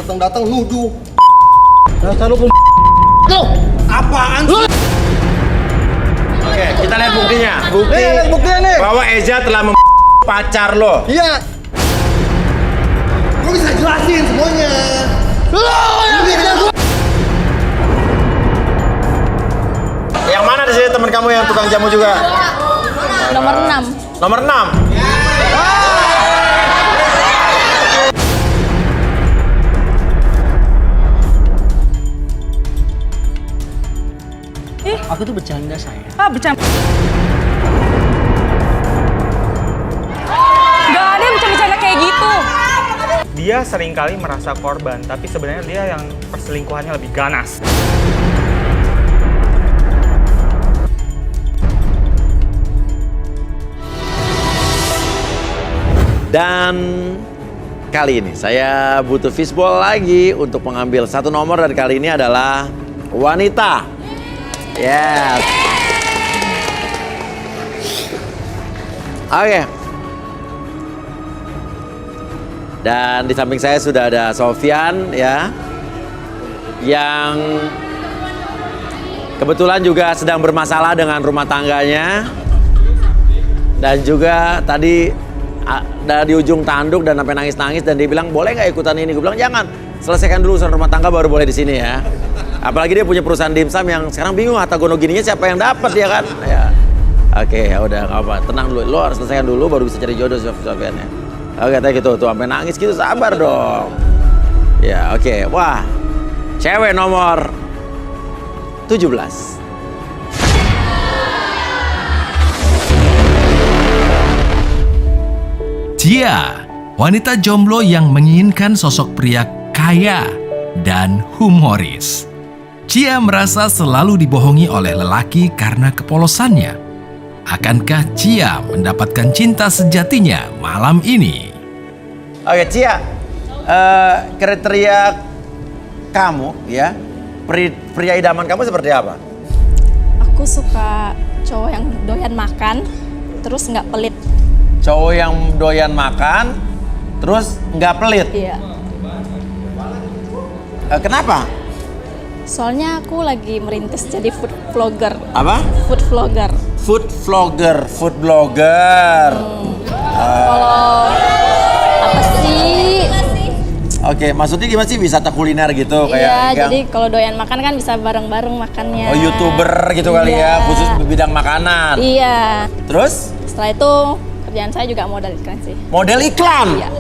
Datang-datang nuduh. Dasar lu Apaan sih? Oke, kita lihat buktinya. Lihat buktinya nih. Bahwa Eza telah pacar lo. Iya. Gue bisa jelasin semuanya. Yang mana di sini teman kamu yang tukang jamu juga? Nomor 6. Nomor 6. Aku tuh bercanda saya. Bercanda. Gak ada yang bercanda-bercanda kayak gitu. Dia seringkali merasa korban, tapi sebenarnya dia yang perselingkuhannya lebih ganas. Dan kali ini saya butuh fishball lagi untuk mengambil satu nomor, dan kali ini adalah wanita. Yes. Oke. Dan di samping saya sudah ada Sofyan ya, yang kebetulan juga sedang bermasalah dengan rumah tangganya. Dan juga tadi ada di ujung tanduk dan sampai nangis-nangis, dan dia bilang boleh nggak ikutan ini. Gue bilang jangan, selesaikan dulu urusan rumah tangga baru boleh di sini ya. Apalagi dia punya perusahaan dimsum yang sekarang bingung harta gono gininya siapa yang dapat ya kan? Ya. Oke, ya udah nggak apa, tenang dulu. Lo harus selesaikan dulu baru bisa cari jodoh Sofyan ya. Oke, kayak gitu tuh sampai nangis gitu, sabar dong. Ya, oke. Wah. Cewek nomor 17. Cia, wanita jomblo yang menginginkan sosok pria kaya dan humoris. Cia merasa selalu dibohongi oleh lelaki karena kepolosannya. Akankah Cia mendapatkan cinta sejatinya malam ini? Oke, Cia, kriteria kamu ya, pria idaman kamu seperti apa? Aku suka cowok yang doyan makan, terus nggak pelit. Cowok yang doyan makan, terus nggak pelit. Iya. Kenapa? Soalnya aku lagi merintis jadi food vlogger. Apa? Food vlogger. Food blogger. Kalau apa sih? Oke, maksudnya gimana sih, wisata kuliner gitu kayak? Iya, jadi kalau doyan makan kan bisa bareng-bareng makannya. Oh, YouTuber gitu kali ya, Iya. khusus bidang makanan. Iya. Terus? Setelah itu kerjaan saya juga modal iklan sih. Model iklan? Iya. Iya.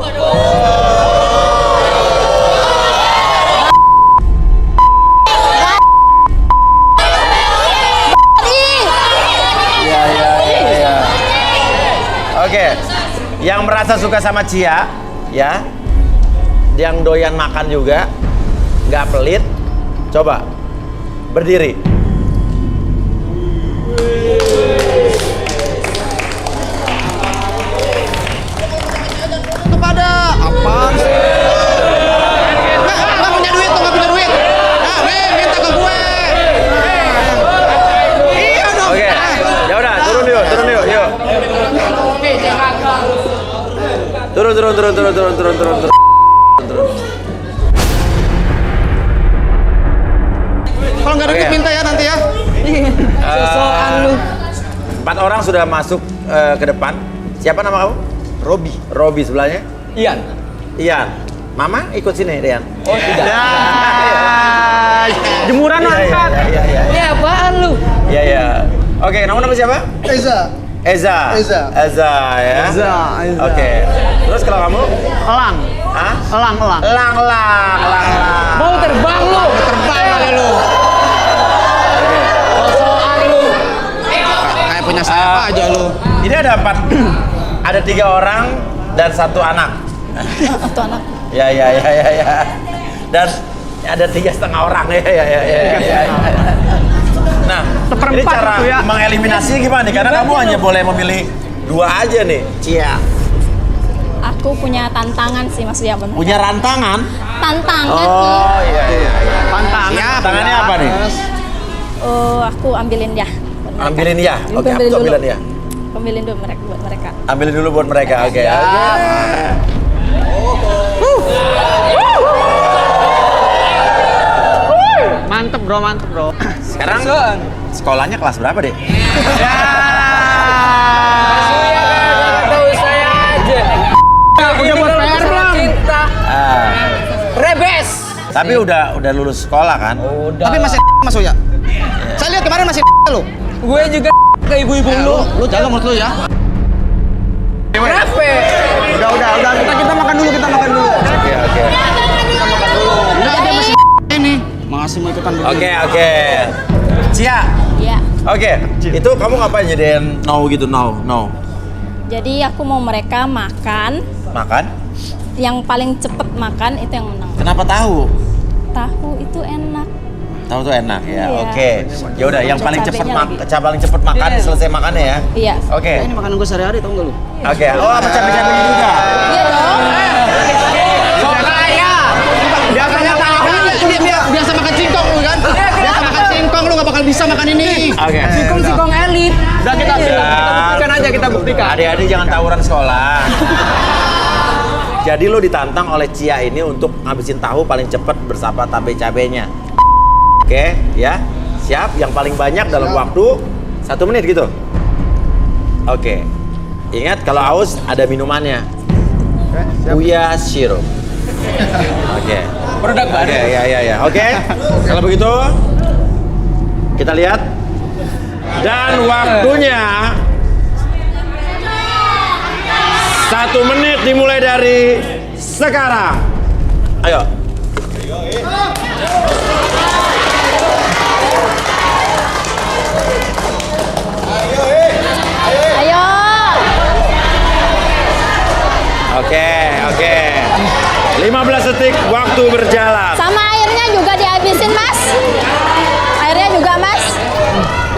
Oke, yang merasa suka sama Cia, ya, yang doyan makan juga, nggak pelit, coba berdiri. Kepada apaan sih? Nggak punya duit tuh, nggak punya duit. Nah, minta ke gue. Iya dong. Oke, ya udah, turun yuk. Turun. Kalau nggak ada duit Oke. minta ya nanti ya. Sosokan lu. 4 orang sudah masuk ke depan. Siapa nama kamu? Robi sebelahnya? Ian. Mama ikut sini, Rian. Oh, tidak. Jemuran angkat. Iya. Ini apaan lu? Iya. Oke, nama siapa? Eza. Eza ya. Eza. Oke. Terus kalau kamu? Elang. Hah? Elang. Elang. Mau terbang lu? Terbang kali lu. Sosokan lu. Kayak punya sayap aja lu. Ini ada 4. Ada 3 orang dan 1 anak. Satu anak. Ya. Dan ada 3,5 orang ya. Nah, ini cara ya. mengeliminasinya gimana nih? Karena kamu hanya boleh memilih 2 aja nih, Cia. Aku punya tantangan sih maksudnya benar. Punya rantangan? Tantangan Oh nih. iya. Pantang. Tangannya apa nih? Oh, aku ambilin ya. buat mereka. Ambilin ya? Oke, Ambilin aku dulu. ambilin ya. Ambilin dulu buat mereka. Ambilin dulu buat mereka, oke. Mantep bro, mantep bro. Sekarang sekolahnya kelas berapa, Dek? Ya. Tahu saya aja. Udah buat PR belum? Cinta. Rebes. Tapi udah lulus sekolah kan? Tapi masih Mas Uya. Saya lihat kemarin masih lo. Gue juga ke ibu-ibu lu. Lu jaga mulut lu ya. Kenapa? Udah. Kita makan dulu, Oke. Kita makan dulu. Udah dia masih ini. Masih mau ikutan begini. Oke. Cia. Iya. Oke. Itu kamu ngapain jadiin no gitu, no. Jadi aku mau mereka makan. Makan? Yang paling cepet makan itu yang menang. Kenapa tahu? Tahu itu enak. Tahu tuh enak ya. Iya. Oke. Ya udah yang paling cepet Cabenya paling cepet makan selesai makannya ya. Iya. Oke. Ini makanan gue sehari-hari tau nggak lu? Oke. Oh, sama cabai-cabainya juga. Iya dong. So kaya. Biasanya tahu. Biasa makan singkong lu kan? Biasa makan singkong lu nggak bakal bisa makan ini. Oke. Singkong elit. Udah kita buktikan aja, kita buktikan. Adik-adik jangan tawuran sekolah. Jadi lo ditantang oleh Cia ini untuk ngabisin tahu paling cepet bersama cabai-cabainya. Oke, ya. Siap? Yang paling banyak dalam waktu 1 menit gitu. Oke. Ingat kalau haus ada minumannya. Uya sirup. Oke. Produk baru. Ya. Oke. Kalau begitu kita lihat. Dan waktunya 1 menit dimulai dari sekarang. Ayo. Ayo. Oke. 15 detik waktu berjalan. Sama airnya juga dihabisin, Mas. Airnya juga, Mas.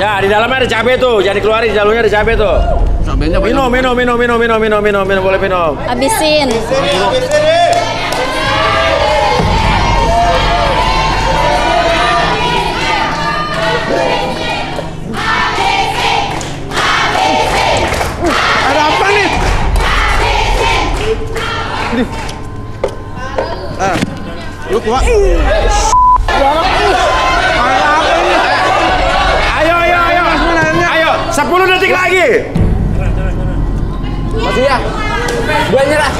Ya, di dalamnya ada cabai tuh. Jangan dikeluarin, di dalamnya ada cabai tuh. Cabainya banyak. Minum, boleh minum. Habisin. Ada apa nih? Lu kuat. Ayo, 10 detik lagi. Mas Uya, gue nyerah.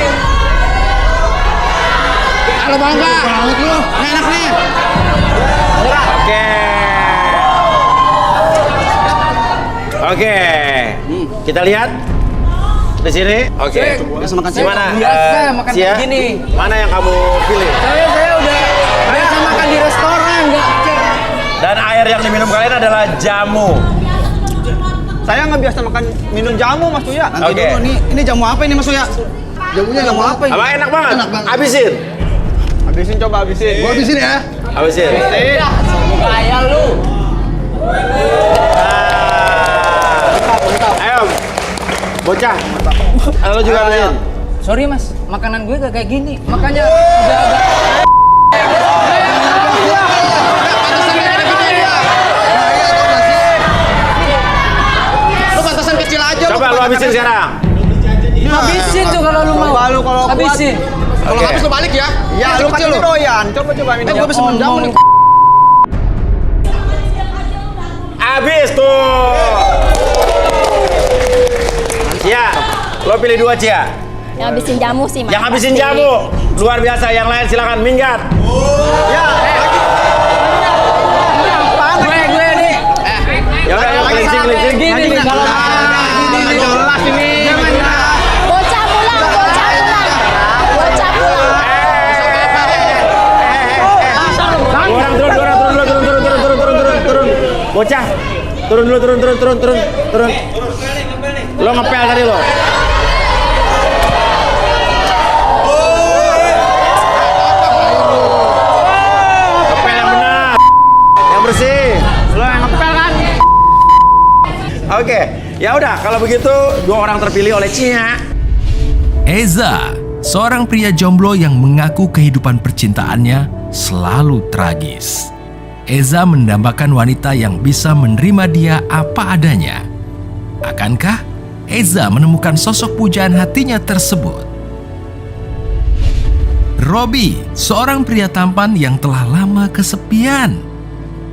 Halo bangga. Mulut lu. Ini enak nih. Oke. Kita lihat di sini. Oke. Biasa makan Gimana? Biasa makan Cia? kayak gini. Mana yang kamu pilih? Saya udah biasa makan di restoran, enggak. Dan air yang diminum kalian adalah jamu. Saya nggak biasa makan minum jamu, Mas Uya. Nanti Oke. dulu ini jamu apa ini Mas Uya? Jamunya jamu apa ini? Abang enak banget. Enak banget. Habisin. Coba habisin. Gua habisin ya. Habisin. Kaya lu. Ayo. Bocah. Lo juga habisin. Sorry Mas, makanan gue gak kayak gini. Makanya udah agak Lu pantasan kecil aja. Coba lo habisin sekarang. habisin tuh kalau lu mau. Lu kalau habisin. Kalau habis lu balik ya. Ya, lu kan kecil lu. doyan. Coba minum. Gua bisa minum jamu nih. Habis tuh. Cia, lo pilih 2 Cia. Yang habisin jamu sih, Mas. Yang habisin Pasti. jamu. Luar biasa, yang lain silakan minggat. Gue nih. Ya udah, yuk cleansing. Gini nih kalau gini jelas ini. Bocah pulang. Dua orang turun. Bocah, turun dulu. Lo ngepel tadi lo. Ngepel yang benar, yang bersih. Lo yang ngepel kan? Oke, ya udah kalau begitu 2 orang terpilih oleh Cia. Eza, seorang pria jomblo yang mengaku kehidupan percintaannya selalu tragis. Eza mendambakan wanita yang bisa menerima dia apa adanya. Akankah Eza menemukan sosok pujaan hatinya tersebut? Robi, seorang pria tampan yang telah lama kesepian.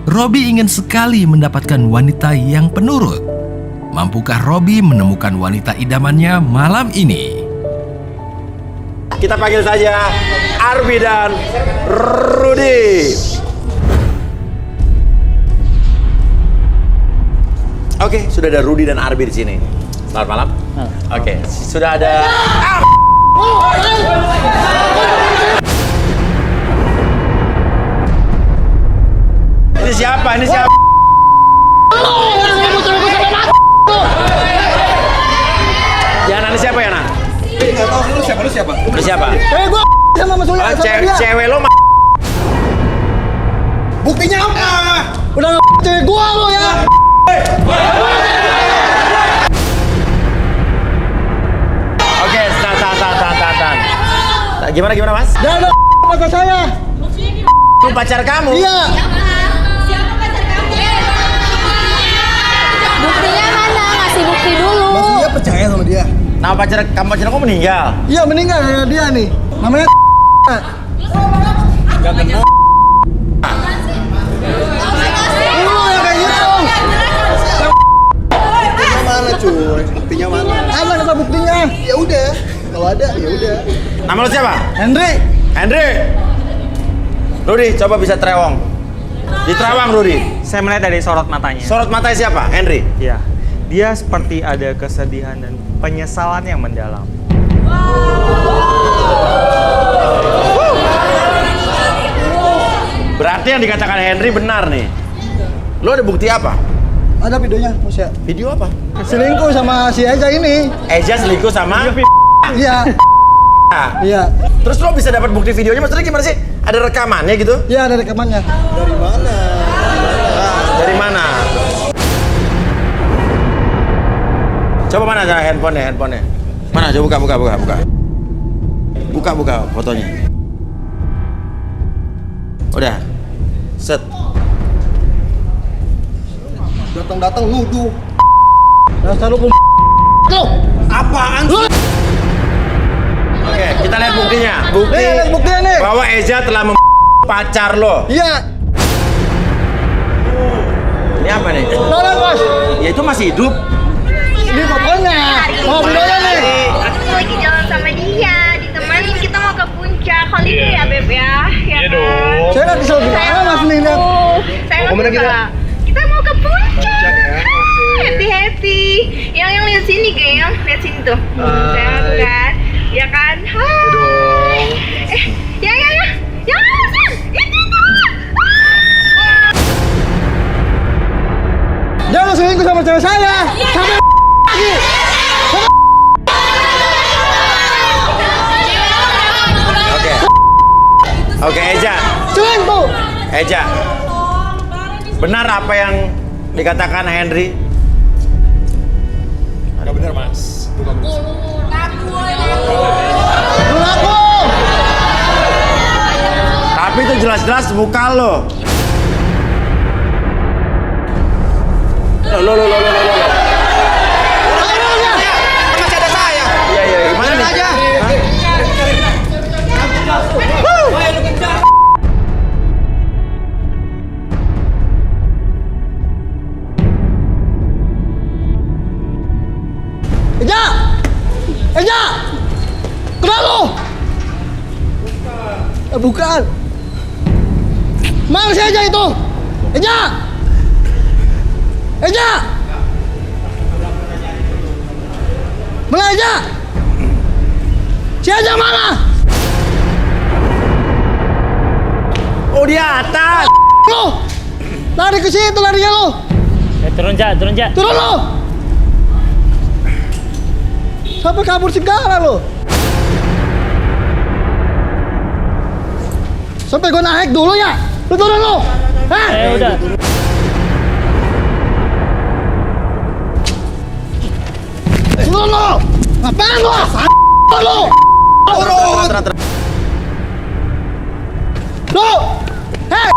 Robby ingin sekali mendapatkan wanita yang penurut. Mampukah Robby menemukan wanita idamannya malam ini? Kita panggil saja Arby dan Rudy. Oke, sudah ada Rudy dan Arby di sini. Selamat malam. Oke, sudah ada. Ini siapa? Ini siapa? Yana, ini siapa Yana? Nggak tahu lu siapa? Ini siapa? Gua sama Mas Uya sama dia. Cewek lo Buktinya apa? Udah cewek gua lo ya. Oke, tahan. Gimana Mas? Jangan ada pacar saya. Itu pacar kamu? Iya. Siapa pacar kamu? Buktinya mana? Ngasih bukti dulu. Mas Uya percaya sama dia. Nama pacar kamu meninggal? Iya meninggal ya dia nih. Namanya Gak kenal. lu yang kayak gitu. Buktinya mana cuy? Buktinya mana? Apa kata buktinya? Ya udah. Kalau ada ya udah. Nama lo siapa? Hendrik. Rudy, coba bisa terewong. Di terawang Rudy. Saya melihat dari sorot matanya. Sorot matanya siapa? Henry. Iya. Dia seperti ada kesedihan dan penyesalan yang mendalam. Berarti yang dikatakan Henry benar nih. Lo ada bukti apa? Ada videonya Mas ya. Video apa? Selingkuh sama si Eja ini. Eja selingkuh sama Iya. Iya. Terus lo bisa dapat bukti videonya, maksudnya gimana sih? Ada rekamannya gitu? Iya ada rekamannya. Dari mana? Coba mana ada handphonenya? Mana? Coba buka fotonya. Udah. Set. Datang nuduh. Dasar lu Apaan sih? Oke, kita lihat buktinya. lihat buktinya nih. Bahwa Eja telah pacar lo. Iya. Ini apa nih? Tolong bos. Ya itu masih hidup. Ini pokoknya. Mau videonya nih. Aku lagi jalan sama dia, ditemenin kita mau ke puncak. Holiday ya Beb ya? Ya kan? Saya lagi selalu gimana mas nih lihat. Saya juga. Kita mau ke puncak. Happy. Yang lihat sini geng, lihat sini tuh. Saya kan, ya kan? Hai. Ya. Itu. Jangan selingkuh sama cewek saya. Sampai lagi. Oke, Eja. Selingkuh. Eja. Benar apa yang dikatakan Henry? Enggak benar mas. Ngaku. Tapi itu jelas-jelas muka lo. Lo. Masih ada saya. Iya, gimana nih? Aja. Eja. Kenapa lo? Bukan. Mana si Eja itu? Eja. Mana Eja? Si Eja mana? Oh, di atas. Lo. Lari ke situ larinya lo. Turun Jak. Turun lo. Sampai kabur segala lo. Sampai gua naik dulu ya. Lu turun lo. Hah? Udah. Turun lo. Ngapain lo? Lo. Turun. Lo. Hei.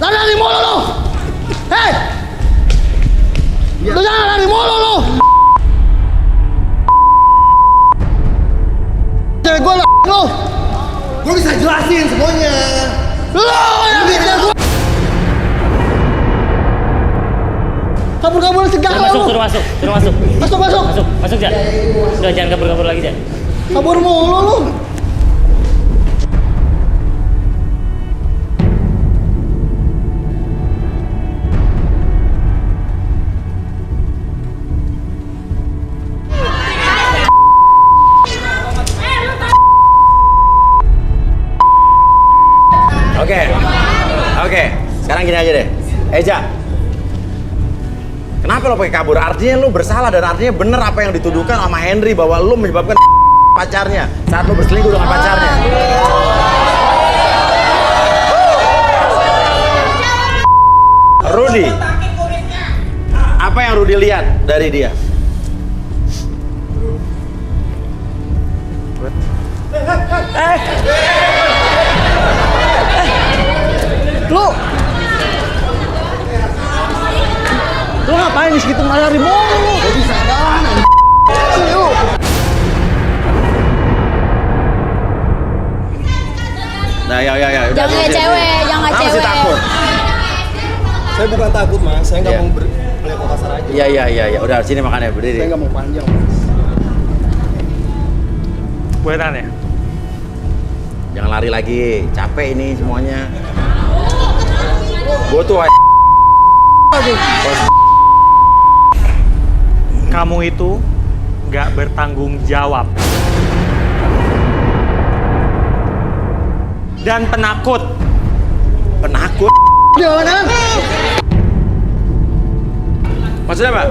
Lari mulu lo. Hei. Lu jangan lari mulu lo. Cewek gua lo. Gua bisa jelasin semuanya. Lo yang bikin gua. kabur-kabur cegah Suruh masuk, suruh masuk, suruh masuk. Masuk Jan. Udah jangan kabur-kabur lagi Jan. Kabur mulu lu. Oke. Sekarang gini aja deh. Eja, kenapa lo pakai kabur? Artinya lo bersalah dan artinya bener apa yang dituduhkan sama Henry bahwa lo menyebabkan pacarnya saat lo berselingkuh dengan pacarnya. Rudy, apa yang Rudy lihat dari dia? Lu ngapain di segitu lari mulu? Jadi sadar. Nah, ya. Udah, Jangan sini. cewek, jangan Kamu masih cewek. takut? Saya bukan takut mas, saya nggak Iya. mau berkelakuan kasar aja. Iya. Udah, sini makannya berdiri. Saya nggak mau panjang mas. Buatan ya? Jangan lari lagi, capek ini semuanya. Gue tuh Kamu itu nggak bertanggung jawab. Dan penakut. penakut. Jangan. Maksudnya apa?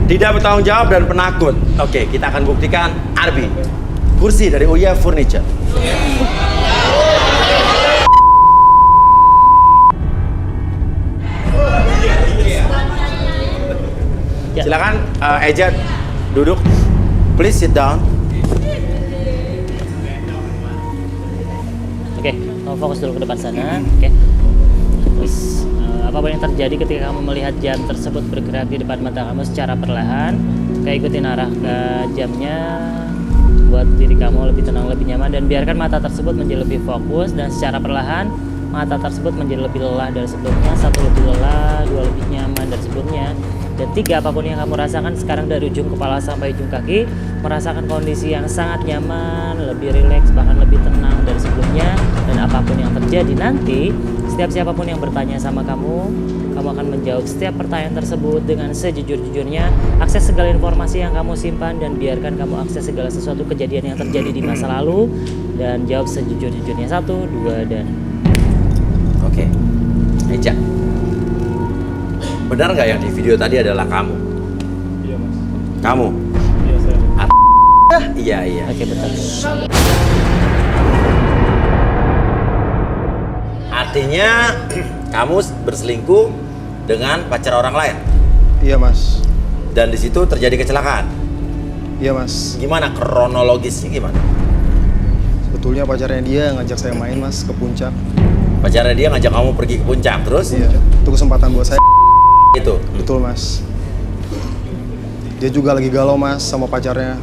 Tidak bertanggung jawab dan penakut. Oke, kita akan buktikan. Arbi, kursi dari Uya Furniture. Silakan Eja duduk. Please sit down. Oke, kamu fokus dulu ke depan sana. Oke. Terus apapun yang terjadi ketika kamu melihat jam tersebut bergerak di depan mata kamu secara perlahan, kayak ikutin arah ke jamnya, buat diri kamu lebih tenang, lebih nyaman, dan biarkan mata tersebut menjadi lebih fokus, dan secara perlahan mata tersebut menjadi lebih lelah dari sebelumnya. 1 lebih lelah, 2 lebih nyaman dari sebelumnya, dan 3 apapun yang kamu rasakan sekarang dari ujung kepala sampai ujung kaki, merasakan kondisi yang sangat nyaman, lebih rileks, bahkan lebih tenang dari sebelumnya. Dan apapun yang terjadi nanti, setiap siapapun yang bertanya sama kamu akan menjawab setiap pertanyaan tersebut dengan sejujur-jujurnya. Akses segala informasi yang kamu simpan, dan biarkan kamu akses segala sesuatu kejadian yang terjadi di masa lalu, dan jawab sejujur-jujurnya. 1, 2, dan Oke, Eja, benar nggak yang di video tadi adalah kamu? Iya mas. Kamu? Iya saya. Iya. oke, betul. Artinya kamu berselingkuh dengan pacar orang lain Iya mas. dan di situ terjadi kecelakaan. Iya mas. Gimana kronologisnya gimana? Sebetulnya pacarnya dia ngajak saya main mas ke puncak. Pacarnya dia ngajak kamu pergi ke puncak terus? Iya. Itu kesempatan buat saya. Itu. Betul mas. Dia juga lagi galau mas sama pacarnya.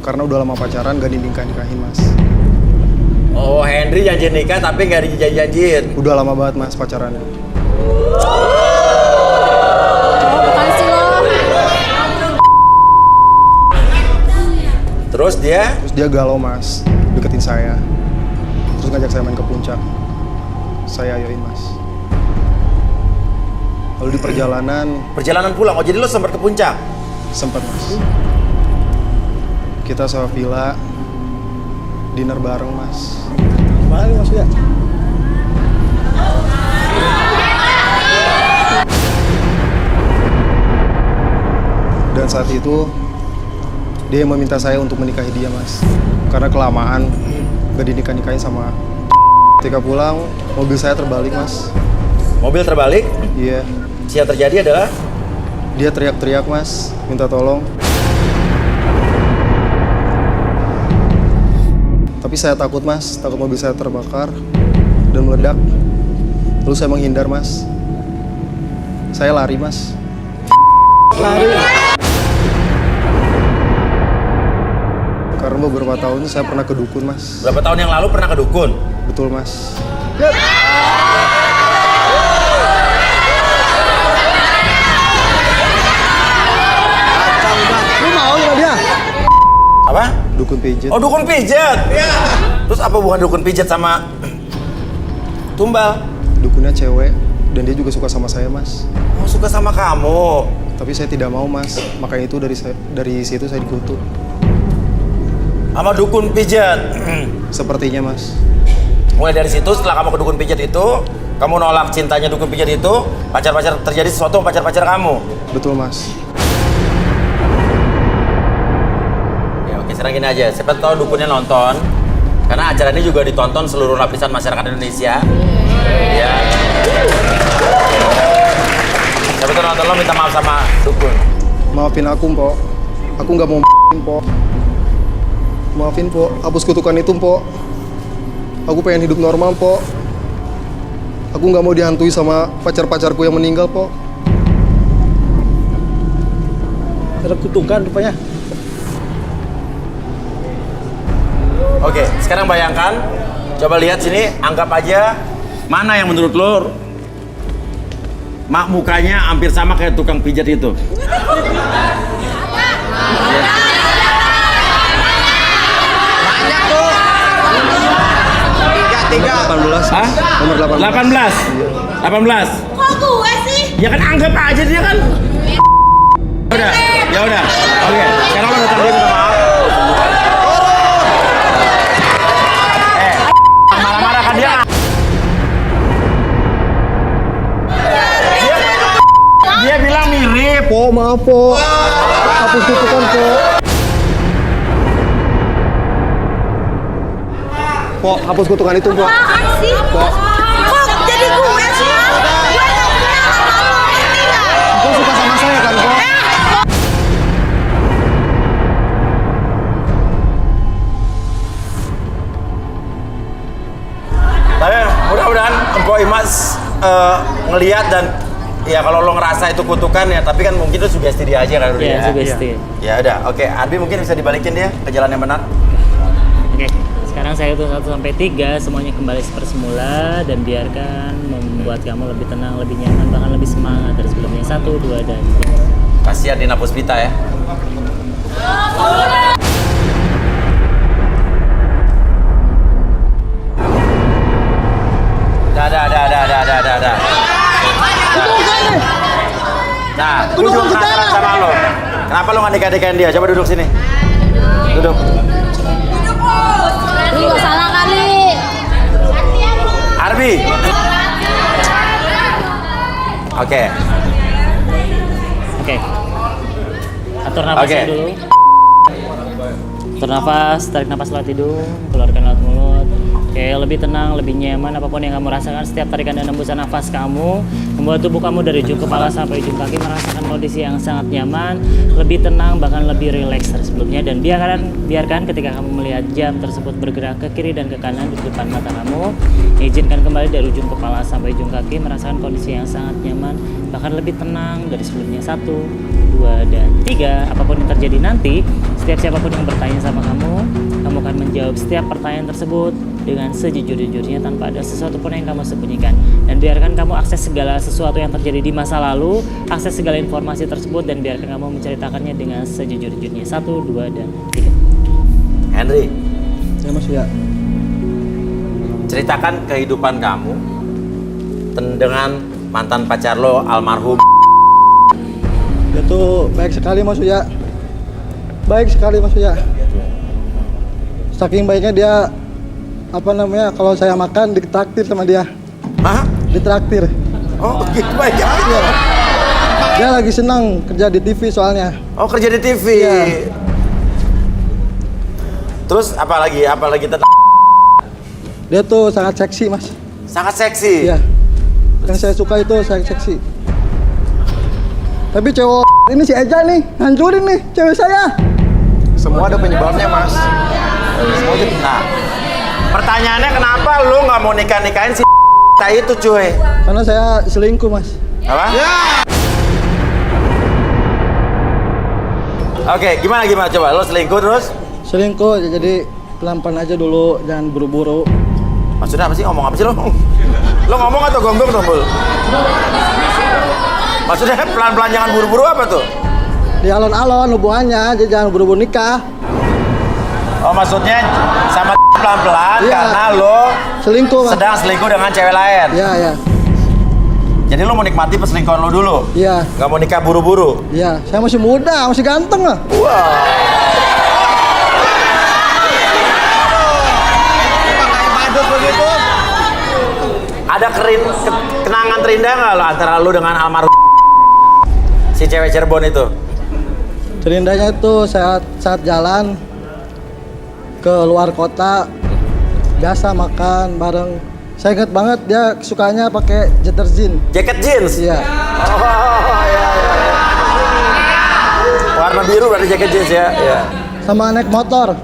Karena udah lama pacaran gak dinikah-nikahin mas. Oh, Henry janji nikah tapi nggak dijanjiin. Udah lama banget mas pacarannya. Bukan sih lo. Terus dia? Terus dia galau mas, deketin saya. Terus ngajak saya main ke puncak. Saya ayoin mas. Lalu di Perjalanan pulang. Oh, jadi lo sempat ke puncak? sempat mas. Kita sewa villa, dinner bareng mas. Gimana mas ya? Dan saat itu dia meminta saya untuk menikahi dia mas. Karena kelamaan gak dinikah-nikahin sama. Ketika pulang mobil saya terbalik mas. Mobil terbalik? Iya. Yang terjadi adalah? Dia teriak-teriak mas, minta tolong. Tapi saya takut mas, takut mobil saya terbakar dan meledak. Lalu saya menghindar mas. Saya lari mas. Lari. Karena beberapa tahun saya pernah ke dukun mas. Berapa tahun yang lalu pernah ke dukun? Betul mas. Dukun pijat. Oh, dukun pijat. Iya. Terus apa hubungan dukun pijat sama tumbal? Dukunnya cewek dan dia juga suka sama saya, Mas. Oh, suka sama kamu. Tapi saya tidak mau, Mas. Makanya itu dari situ saya dikutuk. Sama dukun pijat. Sepertinya, Mas. Mulai dari situ, setelah kamu ke dukun pijat itu, kamu nolak cintanya dukun pijat itu, terjadi sesuatu sama pacar kamu. Betul, Mas. Ya, oke, sekarang gini aja. Siapa tahu dukunnya nonton, karena acara ini juga ditonton seluruh lapisan masyarakat Indonesia. Ya. Siapa tahu nonton, lo minta maaf sama dukun. Maafin aku, Mpok. Aku nggak mau Mpok. Maafin, Mpok. Hapus kutukan itu, Mpok. Aku pengen hidup normal, Mpok. Aku nggak mau dihantui sama pacar-pacarku yang meninggal, Pok. Ada kutukan rupanya. Oke, sekarang bayangkan, coba lihat sini, anggap aja mana yang menurut lo mukanya hampir sama kayak tukang pijat itu. Banyak tuh. 3. 18. Hah? Nomor 18. 18. Kok gue sih? Ya kan anggap aja dia kan. Ya udah. Oke, sekarang lo datang dia minta maaf. Marah-marah kan dia. Dia bilang mirip. Pok, maaf, Pok. Hapus kutukan, Pok. Pok, hapus kutukan itu, Pok. Apaan sih? Pok. Kok jadi gue sih? Gue gak kenal sama lo, ngerti gak? Pok suka sama saya kan, Pok? Tapi mudah-mudahan Empok Imas ngelihat dan ya kalau lo ngerasa itu kutukan ya, tapi kan mungkin itu sugesti dia aja kan. Iya, sugesti. Ya udah, oke. Arbi mungkin bisa dibalikin dia ke jalan yang benar. Oke, sekarang saya hitung 1 sampai 3, semuanya kembali seperti semula dan biarkan membuat kamu lebih tenang, lebih nyaman, bahkan lebih semangat dari sebelumnya. 1, 2, dan 3. Kasihan Dina Puspita ya. Dah. Nah, gue juga penasaran sama lo. Kenapa lo nggak nikah-nikahin dia? Coba duduk sini. Duduk. Lu gak salah kali. Arbi. Oke. Oke. Atur nafasnya Oke. dulu. Atur nafas, tarik nafas lewat hidung, keluarkan lewat mulut. Oke, lebih tenang, lebih nyaman, apapun yang kamu rasakan setiap tarikan dan hembusan nafas kamu membuat tubuh kamu dari ujung kepala sampai ujung kaki merasakan kondisi yang sangat nyaman, lebih tenang, bahkan lebih rileks dari sebelumnya. Dan biarkan ketika kamu melihat jam tersebut bergerak ke kiri dan ke kanan di depan mata kamu, izinkan kembali dari ujung kepala sampai ujung kaki merasakan kondisi yang sangat nyaman, bahkan lebih tenang dari sebelumnya. 1, 2, dan 3. Apapun yang terjadi nanti, setiap siapapun yang bertanya sama kamu akan menjawab setiap pertanyaan tersebut dengan sejujur-jujurnya tanpa ada sesuatu pun yang kamu sembunyikan. Dan biarkan kamu akses segala sesuatu yang terjadi di masa lalu, akses segala informasi tersebut, dan biarkan kamu menceritakannya dengan sejujur-jujurnya. 1, 2, dan 3. Henry, Ya, Mas, ya. ceritakan kehidupan kamu dengan mantan pacar lo almarhum. Dia tuh baik sekali, Mas, ya. Baik sekali, Mas, ya. Saking baiknya dia, kalau saya makan ditraktir sama dia. Hah? Ditraktir. Oh, gitu baik ya? Iya. Dia lagi senang kerja di TV soalnya. Oh, kerja di TV. Iya. Terus apa lagi Dia tuh sangat seksi, Mas. sangat seksi. Iya. Yang saya suka itu sangat seksi. Tapi cewek ini si Eja nih, hancurin nih cewek saya. Semua ada penyebabnya, Mas. Nah, pertanyaannya kenapa lu nggak mau nikahin si itu, cuy? Karena saya selingkuh, Mas. Apa? Ya. Oke, gimana coba? Lo selingkuh terus? Selingkuh, jadi pelan-pelan aja dulu, jangan buru-buru. Maksudnya apa sih? Ngomong apa sih lo? Lo ngomong atau gonggong, Tombol? Maksudnya pelan-pelan jangan buru-buru apa tuh? Di alon-alon hubungannya, jadi jangan buru-buru nikah. Oh maksudnya sama pelan-pelan Iya. karena lo Selingkuh, Mas. sedang selingkuh dengan cewek lain. Iya, iya. Jadi lo menikmati perselingkuhan lo dulu? Iya. Gak mau nikah buru-buru? Iya, saya masih muda, masih ganteng lah. Badut begitu. Ada kenangan terindah nggak lo antara lo dengan almarhum si cewek Cirebon itu? Terindahnya itu saat jalan ke luar kota, biasa makan bareng. Saya ingat banget dia sukanya pakai deterjen. Jaket jeans? Iya. Oh iya. Warna biru berarti jaket jeans ya? Iya. Sama naik motor.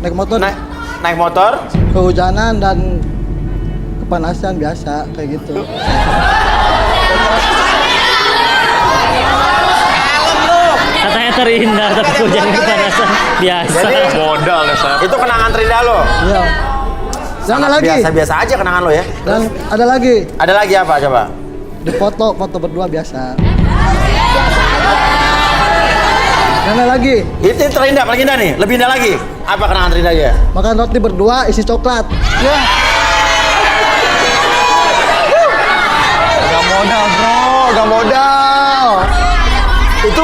Naik motor? Kehujanan dan kepanasan biasa kayak gitu. Katanya terindah tapi hujan kepanasan biasa. Modal dasar. Itu kenangan terindah lo? Iya. Dan ada lagi. Biasa-biasa aja kenangan lo ya? Dan ada lagi. Ada lagi apa coba? Di foto berdua biasa. Dan ada lagi. Itu yang terindah, paling indah nih. Lebih indah lagi. Apa kenangan terindahnya? Makan roti berdua isi coklat. Ya. Gak modal bro, gak modal. Itu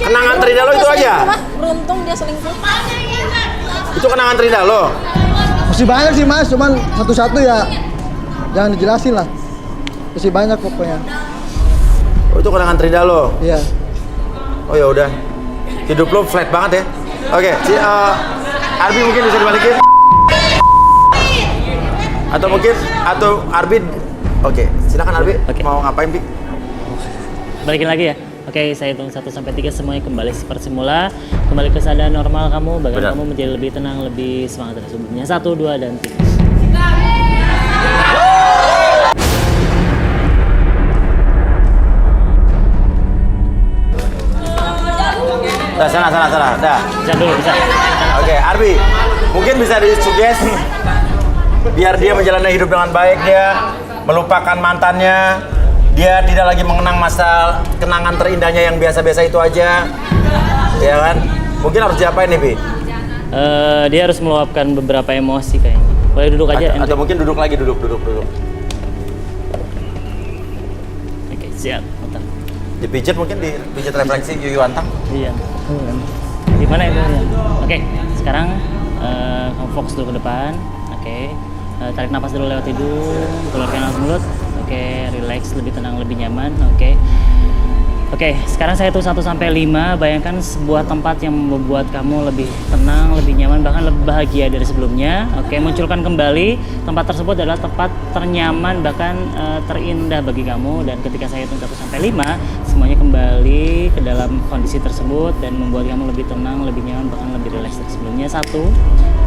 kenangan terindah lo itu aja? Beruntung dia selingkuh. Itu kenangan terindah lo? Masih banyak sih mas, cuman satu-satu ya. Jangan dijelasin lah. Masih banyak pokoknya. Oh, itu kenangan terindah lo? Iya. Oh ya udah. Hidup lo flat banget ya. Oke, Arbi mungkin bisa dibalikin. Atau Arbi. Oke, silakan Arbi. Oke. Mau ngapain, Bi? Balikin lagi ya. Oke, saya hitung 1 sampai 3 semuanya kembali seperti semula. Kembali ke keadaan normal kamu, bahkan Benar. kamu menjadi lebih tenang, lebih semangat dari sebelumnya. 1, 2, dan 3. Dah, sana. Dah. Bisa dulu, bisa. Oke, Arbi. Mungkin bisa disuggest biar dia menjalani hidup dengan baik, dia melupakan mantannya, dia tidak lagi mengenang masa kenangan terindahnya yang biasa-biasa itu aja. Ya kan? Mungkin harus diapain nih, Bi? Dia harus meluapkan beberapa emosi kayaknya. Boleh duduk aja. Atau mungkin duduk lagi, duduk. Oke, siap. Mantap. Dipijit mungkin, dipijit refleksi Yuyu Antang. Iya. Di mana itu? Ya? Oke, sekarang kamu fokus dulu ke depan. Oke. Tarik nafas dulu lewat hidung, keluarkan lewat mulut. Oke, relax, lebih tenang, lebih nyaman. Oke, sekarang saya hitung 1 sampai 5. Bayangkan sebuah tempat yang membuat kamu lebih tenang, lebih nyaman, bahkan lebih bahagia dari sebelumnya. Oke, munculkan kembali tempat tersebut adalah tempat ternyaman, bahkan terindah bagi kamu. Dan ketika saya hitung 1 sampai 5, semuanya kembali ke dalam kondisi tersebut dan membuat kamu lebih tenang, lebih nyaman, bahkan lebih rileks dari sebelumnya. 1,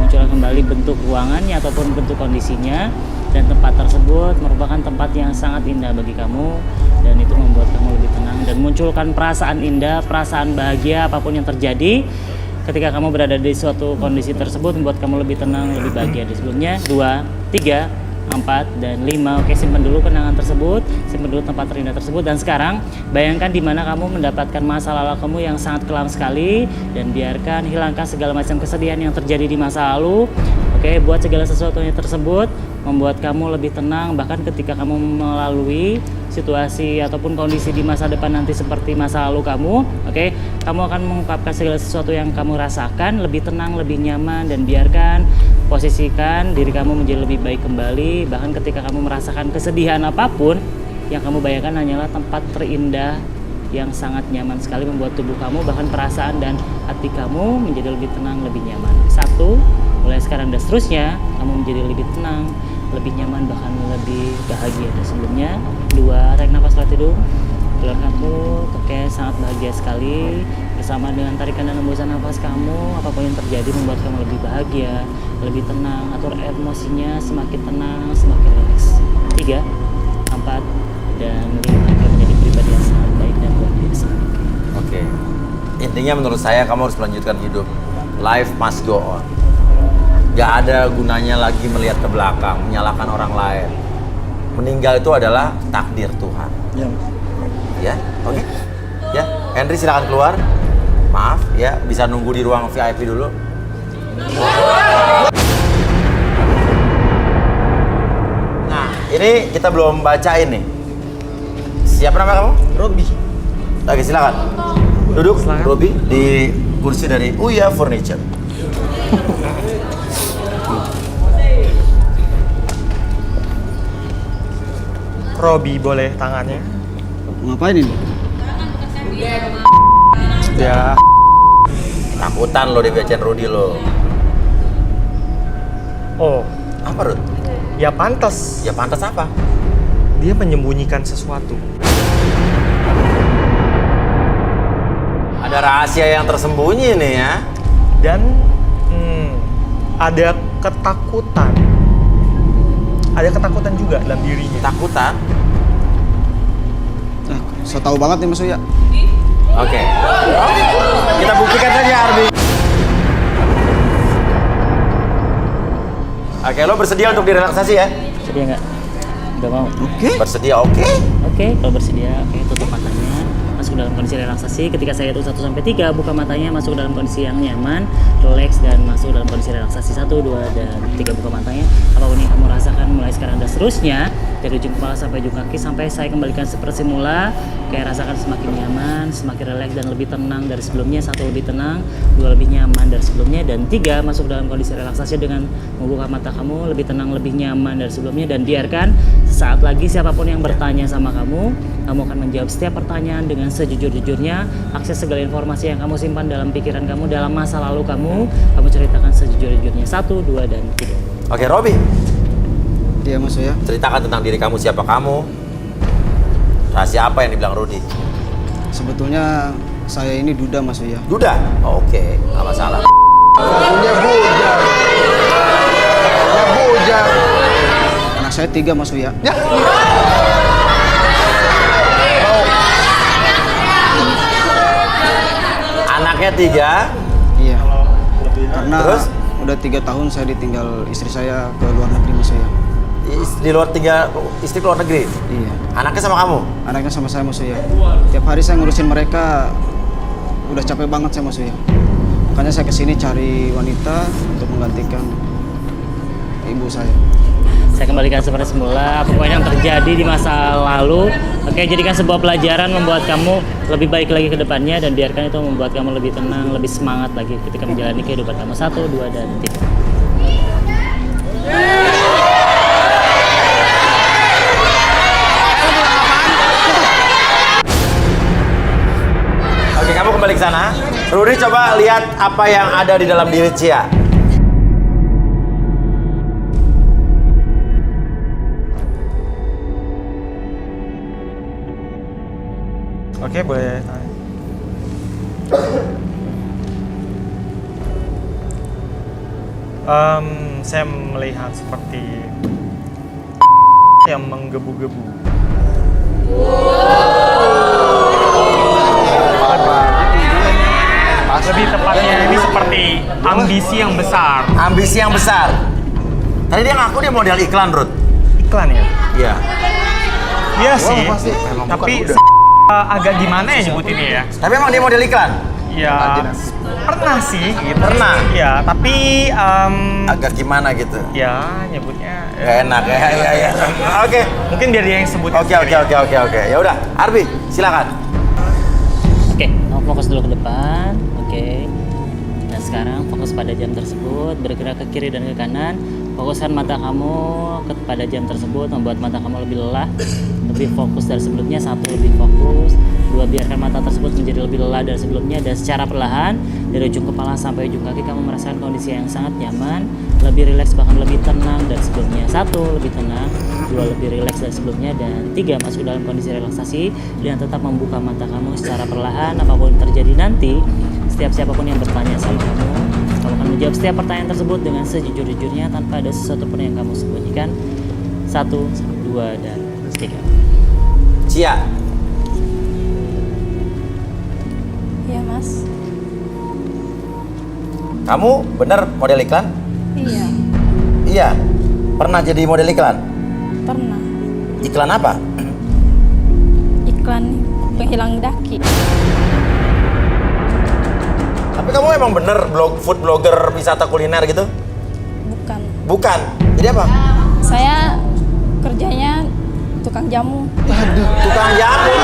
munculkan kembali bentuk ruangannya ataupun bentuk kondisinya. Dan tempat tersebut merupakan tempat yang sangat indah bagi kamu dan itu membuat kamu lebih tenang dan munculkan perasaan indah, perasaan bahagia apapun yang terjadi ketika kamu berada di suatu kondisi tersebut membuat kamu lebih tenang, lebih bahagia dari sebelumnya. 2, 3, 4, dan 5. Oke, simpan dulu kenangan tersebut, simpan dulu tempat terindah tersebut. Dan sekarang bayangkan di mana kamu mendapatkan masa lalu kamu yang sangat kelam sekali dan biarkan hilangkan segala macam kesedihan yang terjadi di masa lalu. Oke, buat segala sesuatunya tersebut membuat kamu lebih tenang, bahkan ketika kamu melalui situasi ataupun kondisi di masa depan nanti seperti masa lalu kamu, oke, kamu akan mengungkapkan segala sesuatu yang kamu rasakan lebih tenang, lebih nyaman, dan biarkan posisikan diri kamu menjadi lebih baik kembali. Bahkan ketika kamu merasakan kesedihan apapun, yang kamu bayangkan hanyalah tempat terindah yang sangat nyaman sekali membuat tubuh kamu, bahkan perasaan dan hati kamu menjadi lebih tenang, lebih nyaman. 1, mulai sekarang dan seterusnya, kamu menjadi lebih tenang, lebih nyaman, bahkan lebih bahagia dari sebelumnya. 2, tarik nafas lewat hidung, keluarkan mulut. Oke, sangat bahagia sekali. Bersama dengan tarikan dan hembusan nafas kamu, apapun yang terjadi membuat kamu lebih bahagia, lebih tenang. Atur emosinya semakin tenang, semakin rileks. 3, 4, dan 5. Kamu menjadi pribadi yang sangat baik dan luar biasa. Oke. Intinya menurut saya kamu harus melanjutkan hidup. Life must go on. Gak ada gunanya lagi melihat ke belakang, menyalahkan orang lain. Meninggal itu adalah takdir Tuhan. Ya. Ya, oke. Ya, Henry silakan keluar. Maaf ya, bisa nunggu di ruang VIP dulu. Nah, ini kita belum bacain nih. Siapa nama kamu? Robi. Oke, silakan. Duduk, Robi, di kursi dari Uya Furniture. Robi boleh tangannya? Ngapain ini? Ya. Takutan lo dibacain Rudi lo. Oh, Apa, Rud? ya pantas. Ya pantas apa? Dia menyembunyikan sesuatu. Ada rahasia yang tersembunyi nih ya. Dan ada ketakutan. Ada ketakutan juga dalam dirinya. Takutan. Nah, saya tahu banget nih Mas Uya. Oke. Kita buktikan saja, Arbi. Oke, lo bersedia untuk direlaksasi ya? Sedia nggak? Udah mau? Bersedia, oke? Oke, kalau bersedia, oke, tutup matanya. Masuk dalam kondisi relaksasi. Ketika saya hitung 1-3, buka matanya, masuk dalam kondisi yang nyaman, relax, dan masuk dalam kondisi relaksasi. 1, 2, dan 3, buka matanya. Apapun yang kamu rasakan mulai sekarang dan seterusnya, dari ujung kepala sampai ujung kaki, sampai saya kembalikan seperti semula. Kayak rasakan semakin nyaman, semakin relax, dan lebih tenang dari sebelumnya. 1, lebih tenang, 2, lebih nyaman dari sebelumnya, dan 3, masuk dalam kondisi relaksasi dengan membuka mata kamu, lebih tenang, lebih nyaman dari sebelumnya, dan biarkan sesaat lagi siapapun yang bertanya sama kamu akan menjawab setiap pertanyaan dengan sejujur-jujurnya. Akses segala informasi yang kamu simpan dalam pikiran kamu, dalam masa lalu kamu ceritakan sejujur-jujurnya. 1, 2, dan 3. Oke, Robi. Iya Mas Uya. Ceritakan tentang diri kamu, siapa kamu? Rahasia apa yang dibilang Rudi? Sebetulnya saya ini duda Mas Uya. Duda? Oke, nggak masalah. Anak saya 3 Mas Uya. Anaknya 3. Iya. Karena Terus? udah 3 tahun saya ditinggal istri saya ke luar negeri Mas Uya. Di luar istri keluar negeri. Iya. Anaknya sama kamu? Anaknya sama saya Mas Uya. Tiap hari saya ngurusin mereka, udah capek banget saya Mas Uya. Makanya saya kesini cari wanita untuk menggantikan ibu saya. Saya kembalikan seperti semula, apapun yang terjadi di masa lalu, oke, jadikan sebuah pelajaran membuat kamu lebih baik lagi ke depannya, dan biarkan itu membuat kamu lebih tenang, lebih semangat lagi ketika menjalani kehidupan kamu. 1, 2, dan 3. Oke, kamu kembali ke sana. Rudi, coba lihat apa yang ada di dalam diri Cia. Oke, boleh tanya. Saya melihat seperti yang menggebu-gebu. Lebih tepatnya ini seperti ambisi yang besar. Ambisi yang besar. Tadi dia ngaku dia model iklan, Rud. Iklan ya? Iya. Iya sih. Tapi agak gimana ya nyebutinnya ya? Tapi emang dia model iklan? Ya, pernah sih. Gitu. Pernah? Ya, tapi Agak gimana gitu? ya nyebutnya Gak enak ya. Iya. Oke. mungkin biar dia yang sebut. Oke. Ya udah, Arbi, silakan. Oke, kamu fokus dulu ke depan. Oke. Dan sekarang fokus pada jam tersebut, bergerak ke kiri dan ke kanan. Fokuskan mata kamu kepada jam tersebut, membuat mata kamu lebih lelah, lebih fokus dari sebelumnya. 1, lebih fokus. 2, biarkan mata tersebut menjadi lebih lelah dari sebelumnya, dan secara perlahan dari ujung kepala sampai ujung kaki kamu merasakan kondisi yang sangat nyaman, lebih rileks, bahkan lebih tenang dari sebelumnya. 1, lebih tenang. 2, lebih rileks dari sebelumnya, dan 3, masuk dalam kondisi relaksasi dan tetap membuka mata kamu secara perlahan. Apapun yang terjadi nanti, siapapun yang bertanya sama kamu akan menjawab setiap pertanyaan tersebut dengan sejujur-jujurnya tanpa ada sesuatu pun yang kamu sembunyikan. 1, 2, dan 3. Cia. Iya Mas. Kamu bener model iklan? Iya, Iya. Pernah jadi model iklan? pernah. Iklan apa? Iklan penghilang daki. Tapi kamu emang bener food blogger wisata kuliner gitu? Bukan. Bukan. Jadi apa? Saya kerjanya tukang jamu. Tukang jamu.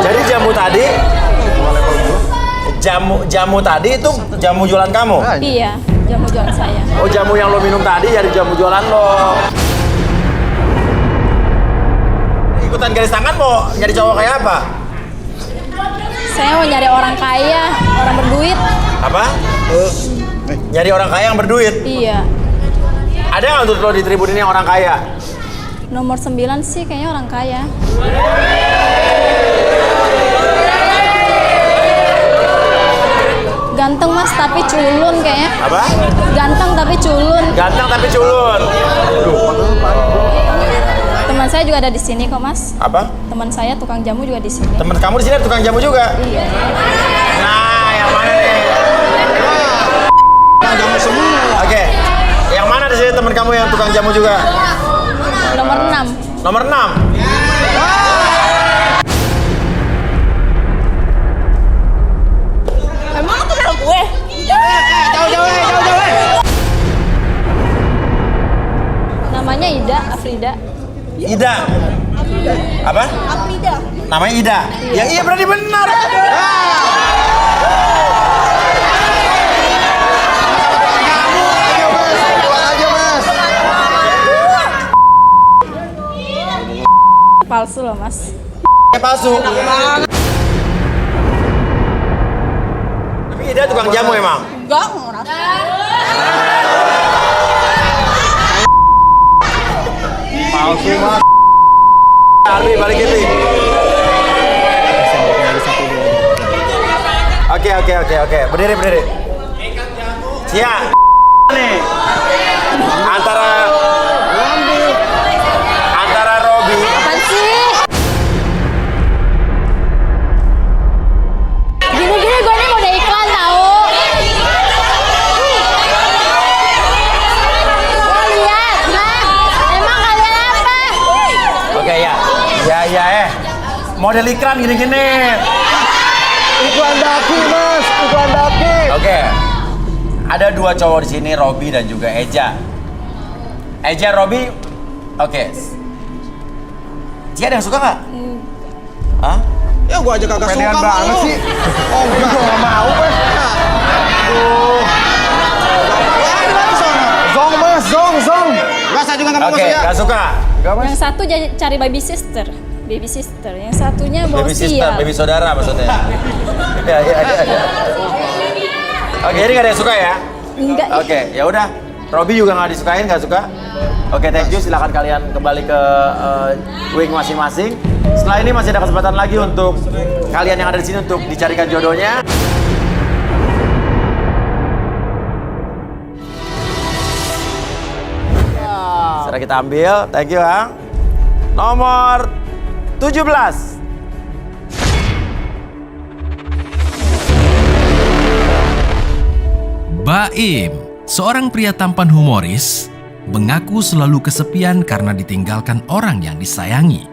Jadi jamu tadi itu jamu jualan kamu? Iya, jamu jualan saya. Oh, jamu yang lo minum tadi jadi jamu jualan lo. Ikutan garis tangan mau nyari cowok kayak apa? Saya mau nyari orang kaya, orang berduit. Apa? Nyari orang kaya yang berduit? Iya. Ada nggak untuk lo di tribun ini yang orang kaya? Nomor 9 sih kayaknya orang kaya. Ganteng mas, tapi culun kayaknya. Apa? Ganteng tapi culun. Ganteng tapi culun. Teman saya juga ada di sini kok mas. Apa? Teman saya tukang jamu juga di sini. Temen kamu di sini ada tukang jamu juga? Iya. Nah, yang mana nih? Tukang jamu semua. Oke. Yang mana di sini teman kamu yang tukang jamu juga? Nomor 6. Nomor 6. Emang itu kenal gue? Jauh. Namanya Ida, Afrida. Ida. Apa? Afrida. Namanya Ida. Yang iya berarti benar. Palsu loh mas. Kayak palsu. Tapi Ida tukang jamu emang? Enggak, ngerasa. Palsu mas. Arbi balik gitu. Oke. Berdiri. Siap. Nih. Antara Robi. Apaan sih? Gini-gini gue nih mau ada iklan tau. Oh lihat, nah, emang kalian apa? Oke ya. Model iklan gini-gini. Iklan daki mas, iklan daki. Oke. Ada 2 cowok di sini, Robi dan juga Eja. Eja, Robi. Oke. Cia ada yang suka nggak? Hah? Ya gua aja kagak suka. Pedean banget lu. sih. Oh enggak, gak mau mas. Zong mas, zong. Gak saya juga nggak mau Oke, saya. nggak suka. Enggak mas. Yang satu cari baby sister. Yang satunya bawa Baby sister, sial. baby saudara maksudnya. Ya. Oke, ini nggak ada yang suka ya? Enggak. Oke, ya udah. Robi juga nggak disukain, nggak suka. Oke, thank you. Silakan kalian kembali ke wing masing-masing. Setelah ini masih ada kesempatan lagi untuk kalian yang ada di sini untuk dicarikan jodohnya. Sekarang kita ambil, thank you Bang. Nomor 17. Baim, seorang pria tampan humoris, mengaku selalu kesepian karena ditinggalkan orang yang disayangi.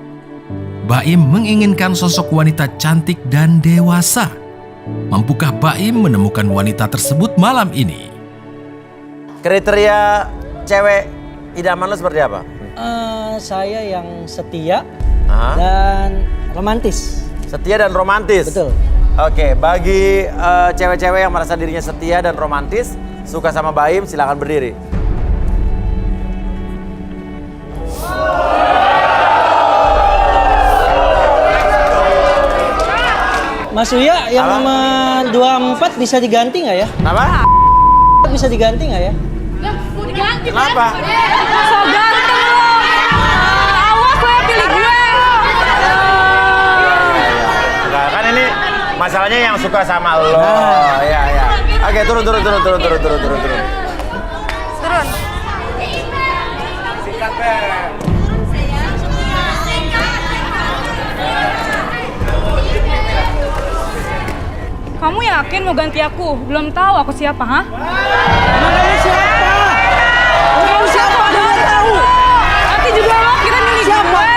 Baim menginginkan sosok wanita cantik dan dewasa. Mampukah Baim menemukan wanita tersebut malam ini? Kriteria cewek idaman lo seperti apa? Saya yang setia Hah? dan romantis. Setia dan romantis? Betul. Oke, bagi cewek-cewek yang merasa dirinya setia dan romantis, suka sama Baim, silakan berdiri. Mas Uya, yang Apa? nomor 24 bisa diganti nggak ya? Apa? Bisa diganti nggak ya? Kenapa? So ganteng lo. Awas lo yang pilih gue. Enggak, kan ini masalahnya yang suka sama lo. Ya. Oke, turun. Sikat, Be. Kamu yakin mau ganti aku? Belum tahu aku siapa, ha? Kamu siapa? Kamu siapa? Belum tahu. Nanti juga lo kira milih gue.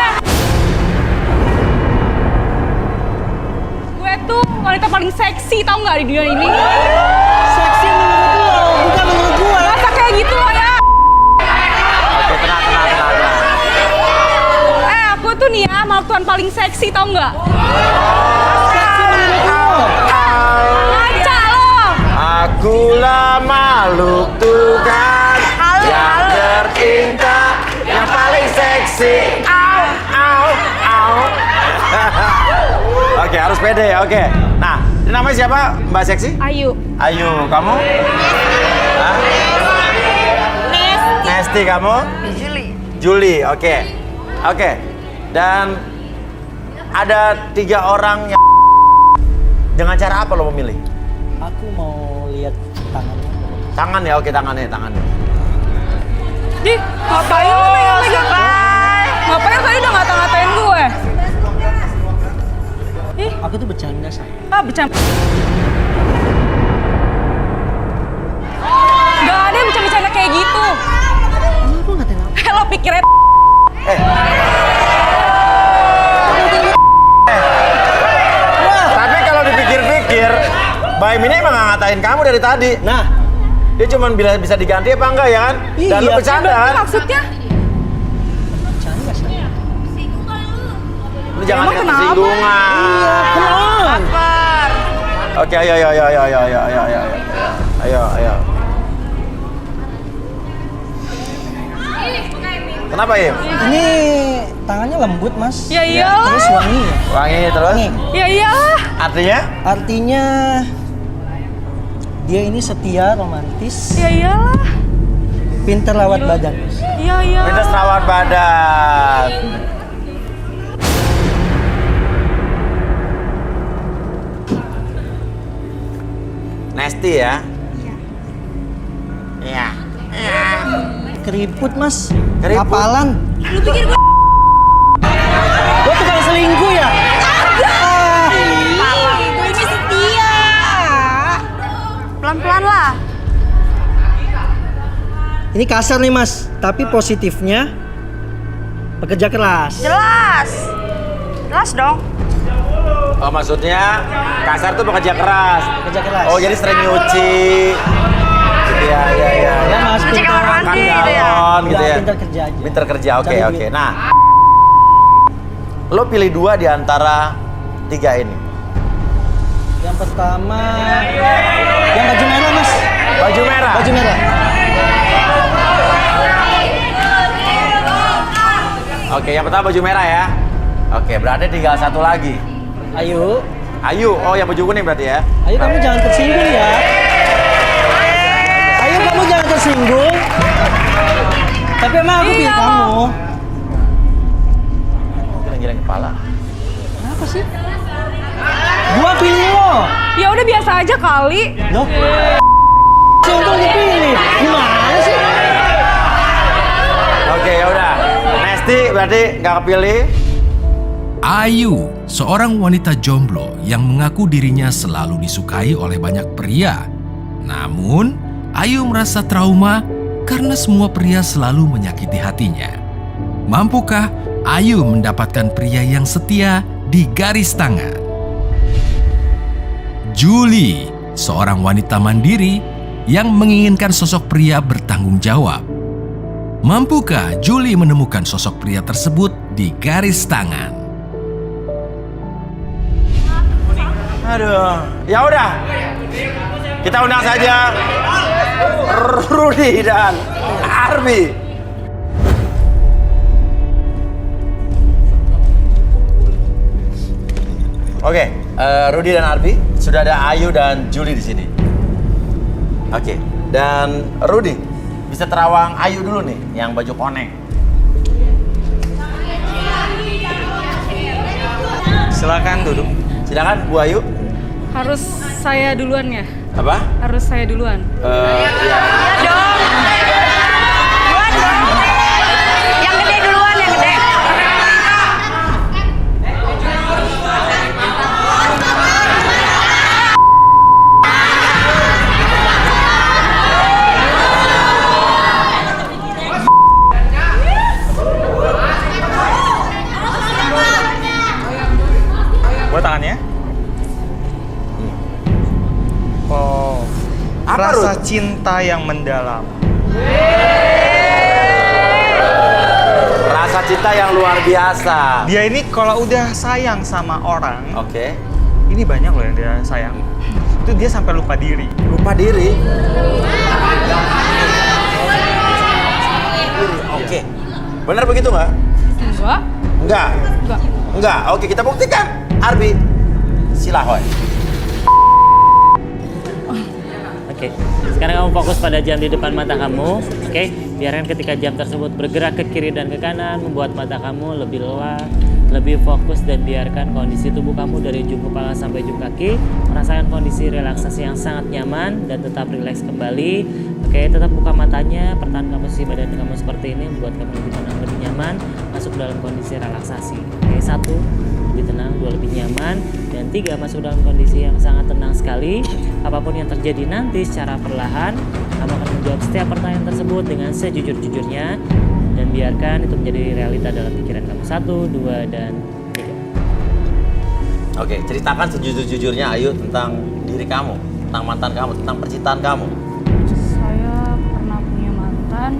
waktuan paling seksi, tau nggak? Ngaca lo! Akulah makhluk Tuhan yang tercinta, yang paling seksi. Au, au, au. Oke, harus pede ya, oke. Nah, ini namanya siapa, Mbak Seksi? Ayu. Ayu, kamu? Hah? Nesti, kamu? Juli, oke. Oke, dan ada 3 orang yang... Dengan cara apa lo memilih? Aku mau lihat tangannya. Tangan ya, oke, tangannya. Di, ngapain lo megang-megang? Ngapain tadi udah ngata-ngatain gue? Ih, Aku tuh bercanda, sayang. bercanda. Gak ada yang bercanda-bercanda kayak gitu. Aku ngatain apa? Lo pikirnya Tapi kalau dipikir-pikir, Baim ini emang ngatain kamu dari tadi. Nah, Dia cuma bisa diganti apa enggak ya kan? Dan lu Iya. bercanda kan? maksudnya? bercanda, sayang. Lu jangan Emang lihat kenapa? kesinggungan. Iya, kenapa? Oke, ayo. Ayo. Kenapa ya? Ini tangannya lembut, Mas. Ya iyalah. Terus wangi ya? Wangi terus? Wangi. Ya iyalah. Artinya? Artinya dia ini setia, romantis, Ya iyalah. pinter lawat badan. Iya iya. Minta serawat badan. Nesti ya? Iya. Keriput, Mas. Keriput? Kapalan. Lu pikir gue Gue tukang selingkuh ya? gue ini setia. Pelan-pelan lah. Ini kasar nih, Mas. Tapi positifnya pekerja keras. Jelas. Jelas dong. Oh maksudnya kasar tuh bekerja keras. Pekerja keras. Oh jadi sering nyuci. Iya. Ya, Mas. Cuci kamar Makan mandi gitu ya. galon gitu ya. Pintar kerja aja. Pinter kerja, oke. Cari duit. Nah, lo pilih 2 di antara 3 ini. Yang pertama, yang baju merah, Mas. Baju merah. Baju merah. Oke, yang pertama baju merah ya. Oke, berarti tinggal 1 lagi. Ayo. Ayu, oh yang baju kuning berarti ya. Ayo kamu jangan tersinggung ya. Ayo kamu jangan tersinggung. Tapi emang aku pilih kamu. Gilang-gilang kepala. Kenapa sih? Gua pilih lo. Ya udah biasa aja kali. Loh? Si untung dipilih. Gimana sih? Oke, ya udah. Nesti berarti nggak kepilih. Ayu, seorang wanita jomblo yang mengaku dirinya selalu disukai oleh banyak pria. Namun, Ayu merasa trauma karena semua pria selalu menyakiti hatinya. Mampukah Ayu mendapatkan pria yang setia di garis tangan? Juli, seorang wanita mandiri yang menginginkan sosok pria bertanggung jawab. Mampukah Juli menemukan sosok pria tersebut di garis tangan? Aduh, ya udah. Kita undang saja Rudy dan Arbi. Oke, Rudy dan Arbi, sudah ada Ayu dan Juli di sini. Oke, dan Rudy bisa terawang Ayu dulu nih, yang baju konek. Silakan duduk. Silakan Bu Ayu. Harus saya duluan ya? Apa? Harus saya duluan. Ya. Yang gede duluan, yang gede. Buat tangannya. Oh, Apa, rasa Ruth? cinta yang mendalam. Rasa cinta yang luar biasa. Dia ini kalau udah sayang sama orang, Oke. ini banyak loh yang dia sayang. Itu dia sampai lupa diri. Lupa diri. Oke. Benar begitu nggak? Enggak. Enggak. Enggak. Enggak. Oke, kita buktikan. Arbi, silahoy. Oke, sekarang kamu fokus pada jam di depan mata kamu. Oke, biarkan ketika jam tersebut bergerak ke kiri dan ke kanan, membuat mata kamu lebih lelah, lebih fokus, dan biarkan kondisi tubuh kamu dari ujung kepala sampai ujung kaki merasakan kondisi relaksasi yang sangat nyaman dan tetap rileks kembali. Oke, tetap buka matanya, pertahankan posisi badan kamu seperti ini, membuat kamu lebih tenang, lebih nyaman, masuk dalam kondisi relaksasi. Oke, 1, lebih tenang, 2, lebih nyaman, dan 3, masuk dalam kondisi yang sangat tenang sekali. Apapun yang terjadi nanti secara perlahan, kamu akan menjawab setiap pertanyaan tersebut dengan sejujur-jujurnya, dan biarkan itu menjadi realita dalam pikiran kamu. 1, 2, dan 3. Oke, ceritakan sejujur-jujurnya Ayu tentang diri kamu, tentang mantan kamu, tentang percintaan kamu. Saya pernah punya mantan.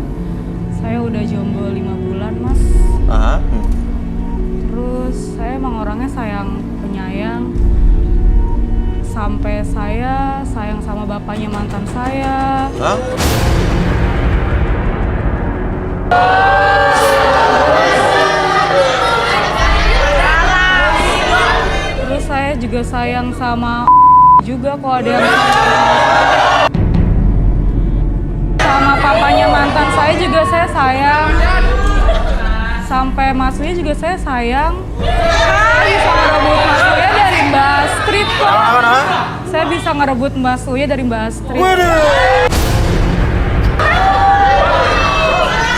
Saya udah jomblo 5 bulan, Mas. Aha. Terus saya emang orangnya penyayang. Sampai saya sayang sama bapaknya mantan saya. Hah? Terus saya juga sayang sama juga kok ada yang sama papanya mantan saya juga saya sayang. Sampai Mas Wi juga saya sayang. Saya bisa ngerebut Mas Wi dari Mbak Astrid kok. Saya bisa ngerebut Mbak Wi dari Mbak Astrid.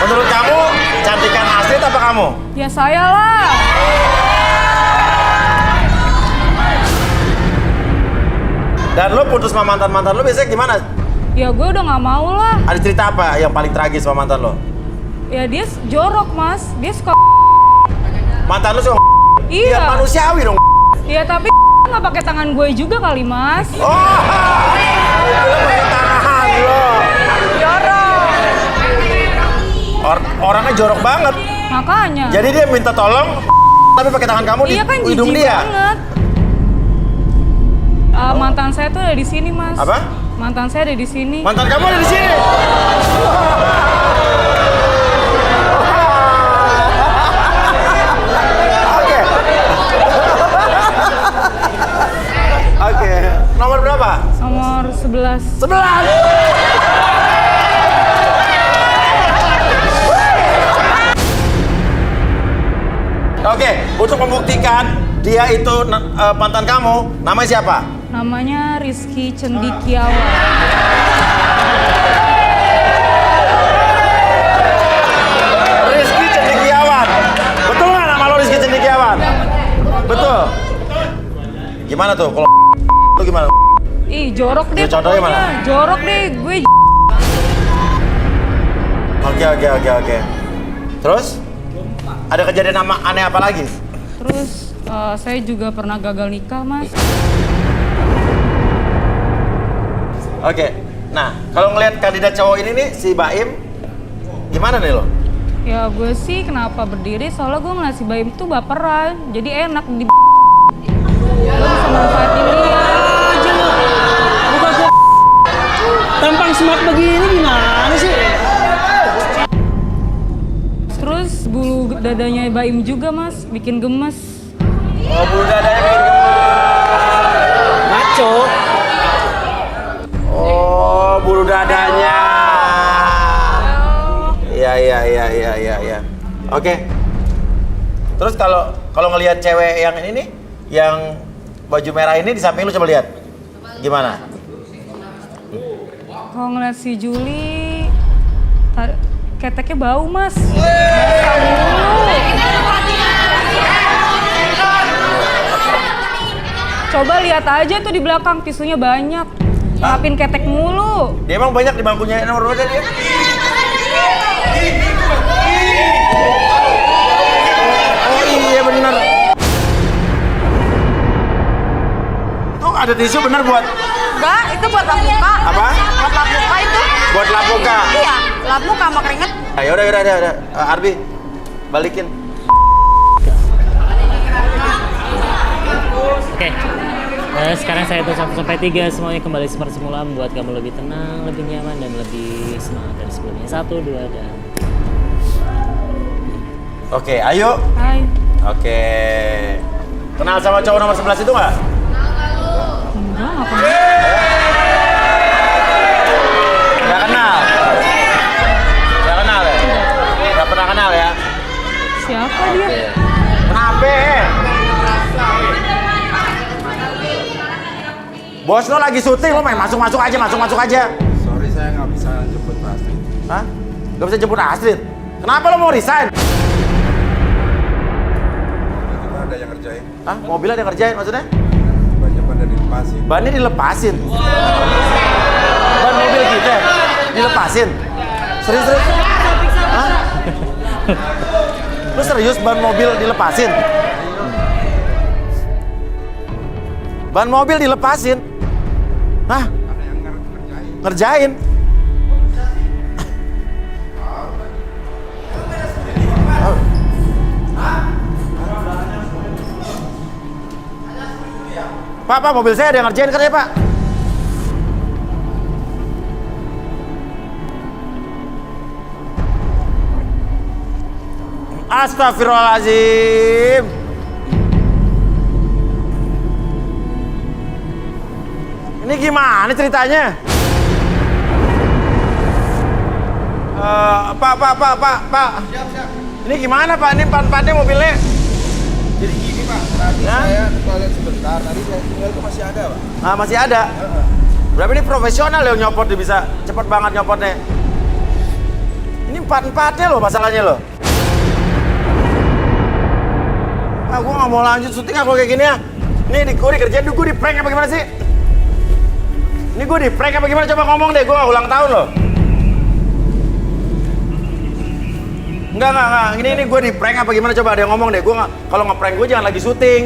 Menurut kamu, cantikan Astrid apa kamu? Ya saya lah. Dan lo putus sama mantan-mantan lo biasanya gimana? Ya gue udah gak mau lah. Ada cerita apa yang paling tragis sama mantan lo? Ya dia jorok, Mas. Dia suka Mantan lo suka iya. Ya manusiawi dong. Iya tapi nggak pakai tangan gue juga kali, Mas. Oh, lo pakai tangan lo. Jorok. Orangnya jorok banget. Makanya. Jadi dia minta tolong, tapi pakai tangan kamu di Iya kan hidung jijik dia. banget. Mantan saya tuh ada di sini, Mas. Apa? Mantan saya ada di sini. Mantan kamu ada di sini. Oke. Oke. Nomor berapa? Nomor 11. 11. Oke, untuk membuktikan dia itu mantan kamu, namanya siapa? Namanya Rizky Cendikiawan. Rizky Cendikiawan. Betul nggak nama lo Rizky Cendikiawan? Betul. Gimana tuh? Kalau itu gimana? Ih, jorok deh. Contohnya pokoknya. mana? Jorok deh, gue. Oke. Terus? Ada kejadian aneh apa lagi? Terus saya juga pernah gagal nikah, Mas. Oke. Nah, kalau ngelihat kandidat cowok ini nih, si Baim, gimana nih lo? Ya gue sih kenapa berdiri, soalnya gue ngeliat si Baim tuh baperan. Jadi enak di gue bisa manfaatin dia. Bukan gue tampang smart begini gimana sih? Terus bulu dadanya Baim juga, Mas, bikin gemes. Oh, bulu dadanya bikin gemes. Maco. Oh, bulu dadanya. Iya. Oke. Terus kalau ngelihat cewek yang ini nih, yang baju merah ini di samping lu, coba lihat. Gimana? Kalau ngeliat si Juli, keteknya bau, Mas. Coba lihat aja tuh di belakang, tisunya banyak. Ngapin ketek mulu. Dia emang banyak di bangkunya nomor berapa dia? Oh iya benar. Itu ada tisu benar buat? Enggak, itu buat lap muka. Apa? Buat lap muka itu. Buat lap muka? Iya, lap muka sama keringet. Yaudah. Arbi, balikin. Oke. Sekarang saya hitung 1 sampai 3, semuanya kembali seperti semula, membuat kamu lebih tenang, lebih nyaman, dan lebih semangat dari sebelumnya. 1, 2, dan... Oke, ayo. Hai. Oke. Kenal sama cowok nomor 11 itu nggak? Enggak, nggak pernah. Nggak kenal? Nggak kenal ya? Nggak pernah kenal ya? Siapa dia? Kenapa? Bos lo lagi syuting, lo main masuk aja. Sorry, saya nggak bisa jemput Pak Astrid. Hah? Nggak bisa jemput Astrid? Kenapa lo mau resign? Kita ada yang ngerjain. Hah? Mobil ada yang ngerjain maksudnya? Banyak pada dilepasin. Bannya dilepasin? Ban mobil kita dilepasin? Serius? Hah? Lu serius ban mobil dilepasin? Ban mobil dilepasin? Hah? Ada yang ngerjain. Ngerjain? Pak, mobil saya ada yang ngerjain katanya, Pak. Astagfirullahaladzim. Ini gimana ceritanya? Pak. Siap. Ini gimana, Pak? Ini pan-pannya mobilnya. Jadi gini Pak, tadi saya toilet sebentar, tadi saya tinggal itu masih ada Pak. Ah, masih ada. Berarti ini profesional ya nyopot, dia bisa cepet banget nyopotnya. Ini empat-empatnya loh masalahnya loh. Ah, gue nggak mau lanjut syuting kalau kayak gini ya. Ini gue dikerjain, gue di prank apa gimana sih? Ini gue di prank apa gimana? Coba ngomong deh, gue nggak ulang tahun loh. Enggak. Ini gue di prank apa gimana? Coba ada yang ngomong deh. Gue kalau nge-prank gue jangan lagi syuting.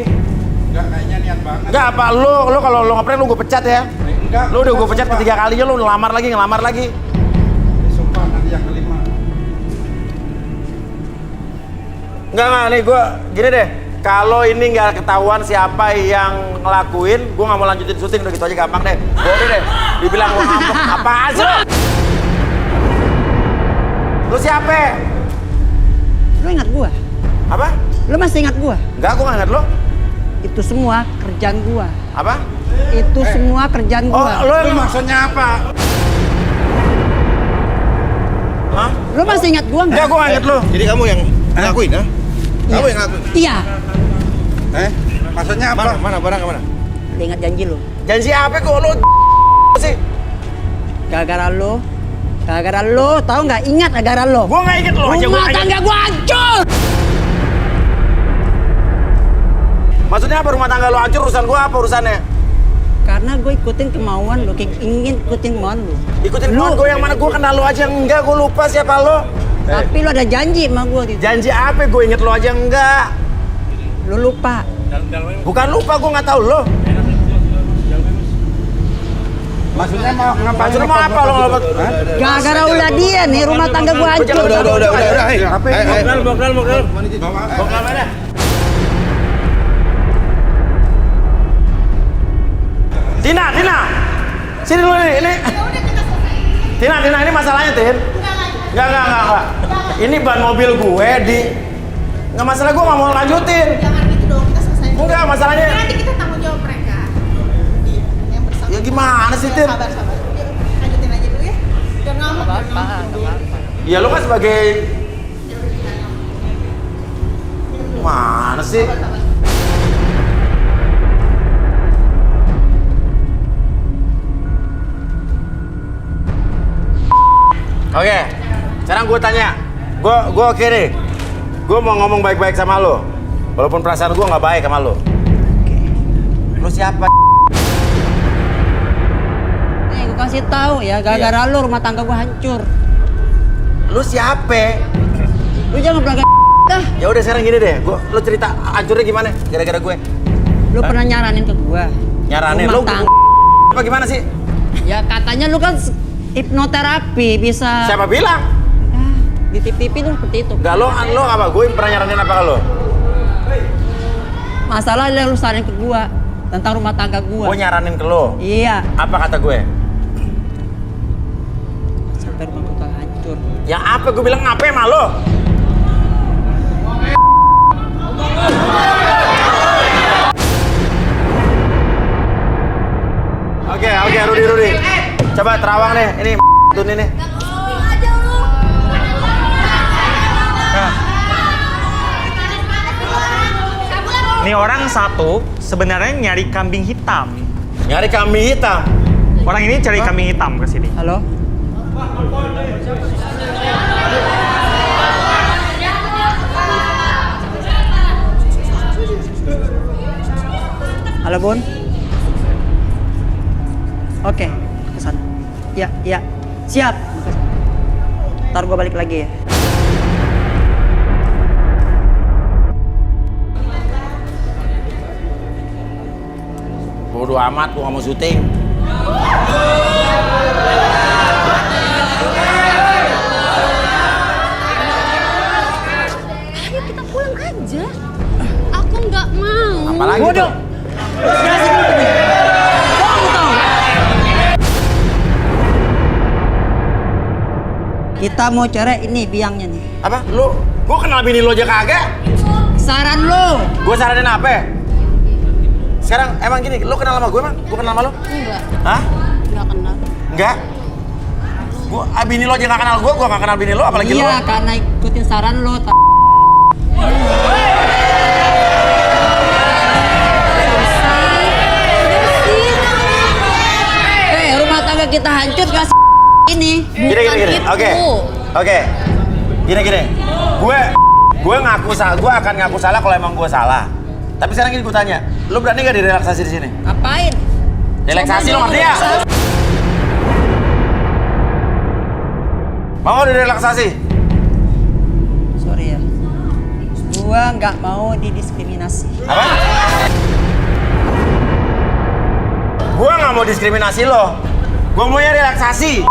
Enggak, kayaknya niat banget. Enggak apa lo kalau lo nge-prank lo gue pecat ya? Enggak. Lo udah gue pecat ketiga kalinya, lo ngelamar lagi. Sumpah nanti yang kelima. Enggak, nih gue gini deh. Kalau ini nggak ketahuan siapa yang ngelakuin, gue nggak mau lanjutin syuting, udah gitu aja gampang deh. Boleh deh. Dibilang gue ngambek, apaan sih lo? Lu siapa? Lu ingat gua? Apa? Lu masih ingat gua? Enggak, gua nggak ingat lo. Itu semua kerjaan gua. Apa? Itu semua kerjaan gua. Oh, lo maksudnya apa? Hah? Lu masih ingat gua nggak? Enggak, gua nggak ingat lo. Jadi kamu yang ngakuin, ha? Kamu yang ngakuin? Iya. Maksudnya apa? Mana barang ke mana? Lu ingat janji lu? Janji apa kok lo sih? Gara-gara lo, tahu nggak? Ingat gara-gara lo. Gua nggak inget lo aja. Rumah tangga gua hancur. Maksudnya apa rumah tangga lo hancur? Urusan gua apa urusannya? Karena gue ikutin kemauan lo, ingin ikutin kemauan lo. Ikutin kemauan gue yang mana? Gue kenal lo aja enggak, gue lupa siapa lo. Tapi lo ada janji sama gue. Janji apa? Gue inget lo aja enggak. Lo lupa. Bukan lupa, gue nggak tahu lo. Maksudnya mau ngapain? Maksudnya mau apa lo ngelopet? Gara-gara ulah dia nih, rumah tangga gua hancur. Udah. Bokal. Bokal mana? Tina. Sini dulu nih, ini. Tina, ini masalahnya, Tin. Enggak. Ini ban mobil gue di... Nggak masalah, gue nggak mau lanjutin. Jangan gitu dong, kita selesai. Enggak, masalahnya... Nanti kita tanggung jawab mereka. Yang bersangkutan. Ya gimana sih, Tin? Sabar. Yuk, lanjutin aja dulu ya. Jangan ngambek. Ya lo kan sebagai... Mana sih? Oke, sekarang gue tanya, gue oke nih, gue mau ngomong baik-baik sama lo, walaupun perasaan gue nggak baik sama lo. Lo siapa? Nih, gue kasih tahu ya, gara-gara lo rumah tangga gua hancur. Lo siapa? Lu jangan belakang dah. Ya udah sekarang gini deh, lo cerita hancurnya gimana? Gara-gara gue? Lu pernah nyaranin ke gua. Nyaranin lo? Apa gimana sih? Ya katanya lu kan hipnoterapi bisa. Siapa bilang? Di TV tuh seperti itu. Enggak, lo apa? Gue pernah nyaranin apa ke lo? Masalah lu saranin ke gua. tentang rumah tangga gua. Gue nyaranin ke lo. Iya. Apa kata gue? Sampai rumah gua hancur. Ya apa gue bilang ngapain sama lo? Oke, Rudi. Coba terawang deh, ini tun ini. Nih orang satu sebenarnya nyari kambing hitam. Nyari kambing hitam? Orang ini cari kambing hitam ke sini. Halo? Halo Bun? Oke, kesana. Ya, siap. Ntar gua balik lagi ya. Bodo amat, gua nggak mau syuting. Ayo kita pulang aja. Aku nggak mau. Apalagi Bodoh. Jelasin dulu nih. Bohong tau. Kita mau cari ini biangnya nih. Apa? Lu? Gua kenal bini lo aja kagak? Saran lo. Gua saranin apa? Sekarang emang gini, lo kenal sama gue emang? Gue kenal sama lo? Enggak. Hah? Enggak kenal. Enggak? Bini lo aja gak kenal gue gak kenal bini lo, apalagi lo? Iya, karena ikutin saran lo. Rumah tangga kita hancur gak ini. Gini. Oke. Gini. Gue akan ngaku salah kalau emang gue salah. Tapi sekarang gini gue tanya, lo berani gak direlaksasi di sini? Ngapain? Relaksasi lo ngerti ya? Mau direlaksasi? Sorry ya, gua nggak mau didiskriminasi. Apa? Gua nggak mau diskriminasi lo. Gua maunya relaksasi.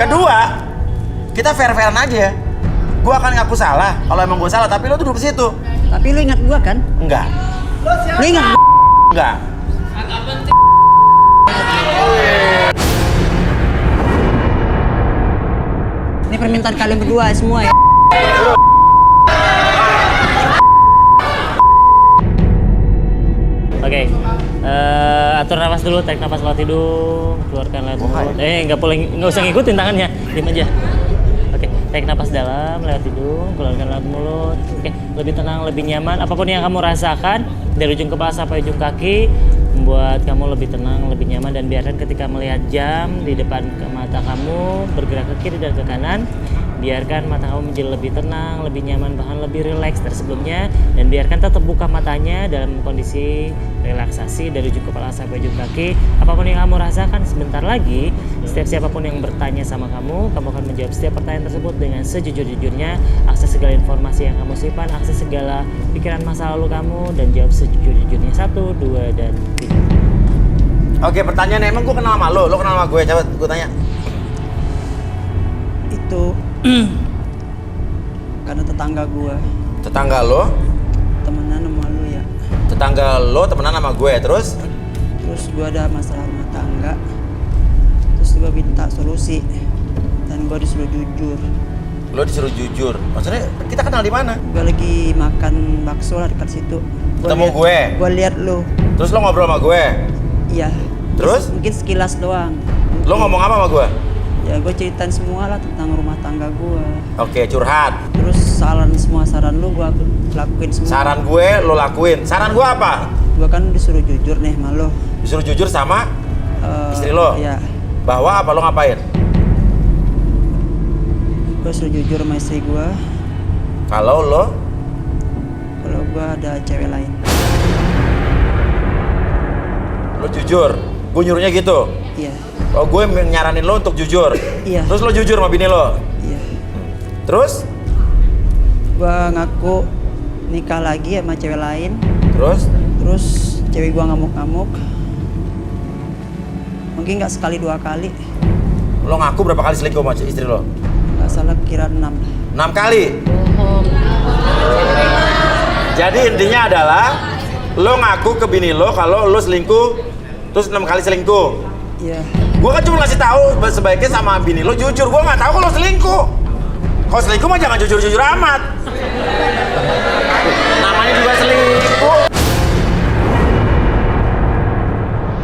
Kedua, kita fair-fairan aja. Gua akan ngaku salah kalau emang gua salah, tapi lo duduk di situ. Tapi lu ingat gua kan? Enggak. Lu ingat? Enggak. Ini permintaan kalian berdua semua ya. Oke, atur nafas dulu, tarik nafas lewat hidung, keluarkan lewat mulut. Nggak usah ngikutin tangannya, diam aja. Oke, tarik nafas dalam lewat hidung, keluarkan lewat mulut. Oke, lebih tenang, lebih nyaman. Apapun yang kamu rasakan dari ujung kepala sampai ujung kaki membuat kamu lebih tenang, lebih nyaman, dan biarkan ketika melihat jam di depan mata kamu bergerak ke kiri dan ke kanan. Biarkan mata kamu menjadi lebih tenang, lebih nyaman, bahkan lebih rileks dari sebelumnya. Dan biarkan tetap buka matanya dalam kondisi relaksasi dari ujung kepala sampai ujung kaki. Apapun yang kamu rasakan sebentar lagi, setiap siapapun yang bertanya sama kamu akan menjawab setiap pertanyaan tersebut dengan sejujur-jujurnya. Akses segala informasi yang kamu simpan, akses segala pikiran masa lalu kamu, dan jawab sejujur-jujurnya. 1, 2, dan 3. Oke, pertanyaannya, emang gue kenal sama lo? Lo kenal sama gue? Coba gue tanya. Itu karena tetangga gua. Tetangga lo? Temenan sama lu ya. Tetangga lo temenan sama gue, terus? Terus gua ada masalah rumah tangga. Terus gua minta solusi. Dan gua disuruh jujur. Lo disuruh jujur? Maksudnya kita kenal di mana? Gua lagi makan bakso lah dekat situ. Ketemu gue? Gua lihat lu. Terus lo ngobrol sama gue? Iya. Terus? Mungkin sekilas doang. Lo ngomong apa sama gue? Ya gue ceritain semua lah tentang rumah tangga gue. Oke, curhat. Terus semua saran lu gue lakuin semua. Saran gue lo lakuin. Saran gue apa? Gue kan disuruh jujur nih sama lo. Disuruh jujur sama istri lo? Iya. Bahwa apa, lo ngapain? Gue suruh jujur sama istri gue. Kalau gue ada cewek lain. Lo jujur? Gue nyuruhnya gitu? Iya. Oh, gue nyaranin lo untuk jujur? Iya. Terus lo jujur sama bini lo? Iya. Terus? Gue ngaku nikah lagi sama cewek lain. Terus? Terus cewek gue ngamuk-ngamuk. Mungkin nggak sekali 2 kali. Lo ngaku berapa kali selingkuh sama istri lo? Nggak salah kira 6. 6 kali? Bohong. Jadi intinya adalah Lo ngaku ke bini lo kalau lo selingkuh, terus 6 kali selingkuh. Iya. Gue kan cuma ngasih tahu sebaiknya sama bini lo jujur. Gue nggak tahu kalau selingkuh. Kalau selingkuh mah jangan jujur-jujur amat. Namanya juga selingkuh.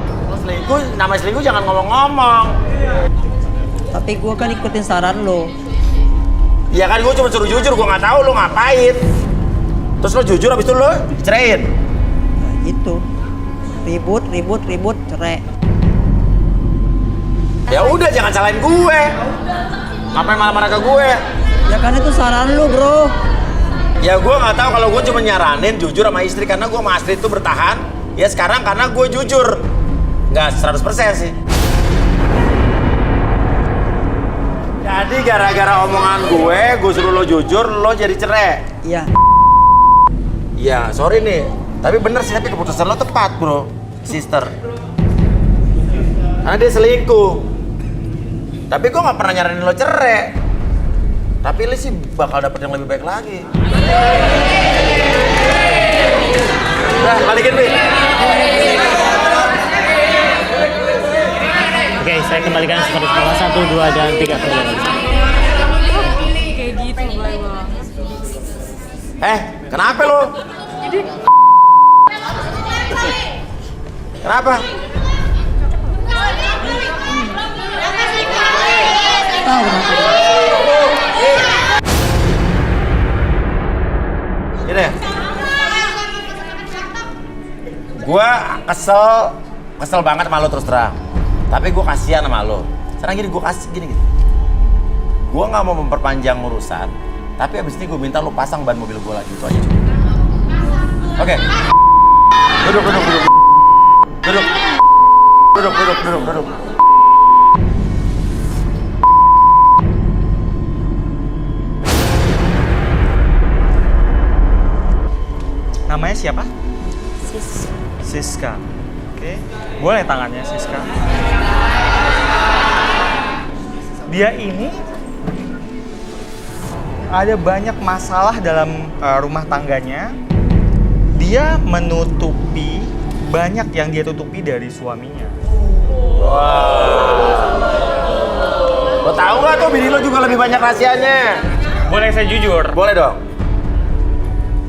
Kalau selingkuh, namanya selingkuh jangan ngomong-ngomong. Tapi gue kan ikutin saran lo. Ya kan gue cuma suruh jujur, gue nggak tahu lo ngapain. Terus lo jujur, habis itu lo ceraiin. Nah, itu. Ribut, cerai. Ya udah, jangan salahin gue. Ngapain malah marah ke gue? Ya kan itu saran lu, bro. Ya gue nggak tahu, kalau gue cuma nyaranin jujur sama istri karena gue sama Astrid itu bertahan. Ya sekarang karena gue jujur. Nggak 100% sih. Jadi gara-gara omongan gue suruh lo jujur, lo jadi cerai. Iya. Iya, sorry nih. Tapi bener sih, tapi keputusan lo tepat, bro. Sister. Karena dia selingkuh. Tapi gue nggak pernah nyaranin lo cerai. Tapi lo sih bakal dapet yang lebih baik lagi. Udah, balikin, Bi. Oke, saya kembalikan seperti skala 1, 2, dan 3 perjalanan. Kayak gitu, Bang. Kenapa lo? Kenapa? Tahu kenapa? Gini, gue kesel banget sama lo terus terang. Tapi gue kasihan sama lo. Sekarang gini, gini. Gue nggak mau memperpanjang urusan. Tapi abis ini gue minta lo pasang ban mobil gue lagi, itu aja cukup. Oke. Duduk. Namanya siapa? Siska. Siska. Oke. Boleh tangannya, Siska. Dia ini ada banyak masalah dalam rumah tangganya. Dia menutupi banyak yang dia tutupi dari suaminya. Lo tahu nggak tuh bini lo juga lebih banyak rahasianya? Boleh saya jujur? Boleh dong.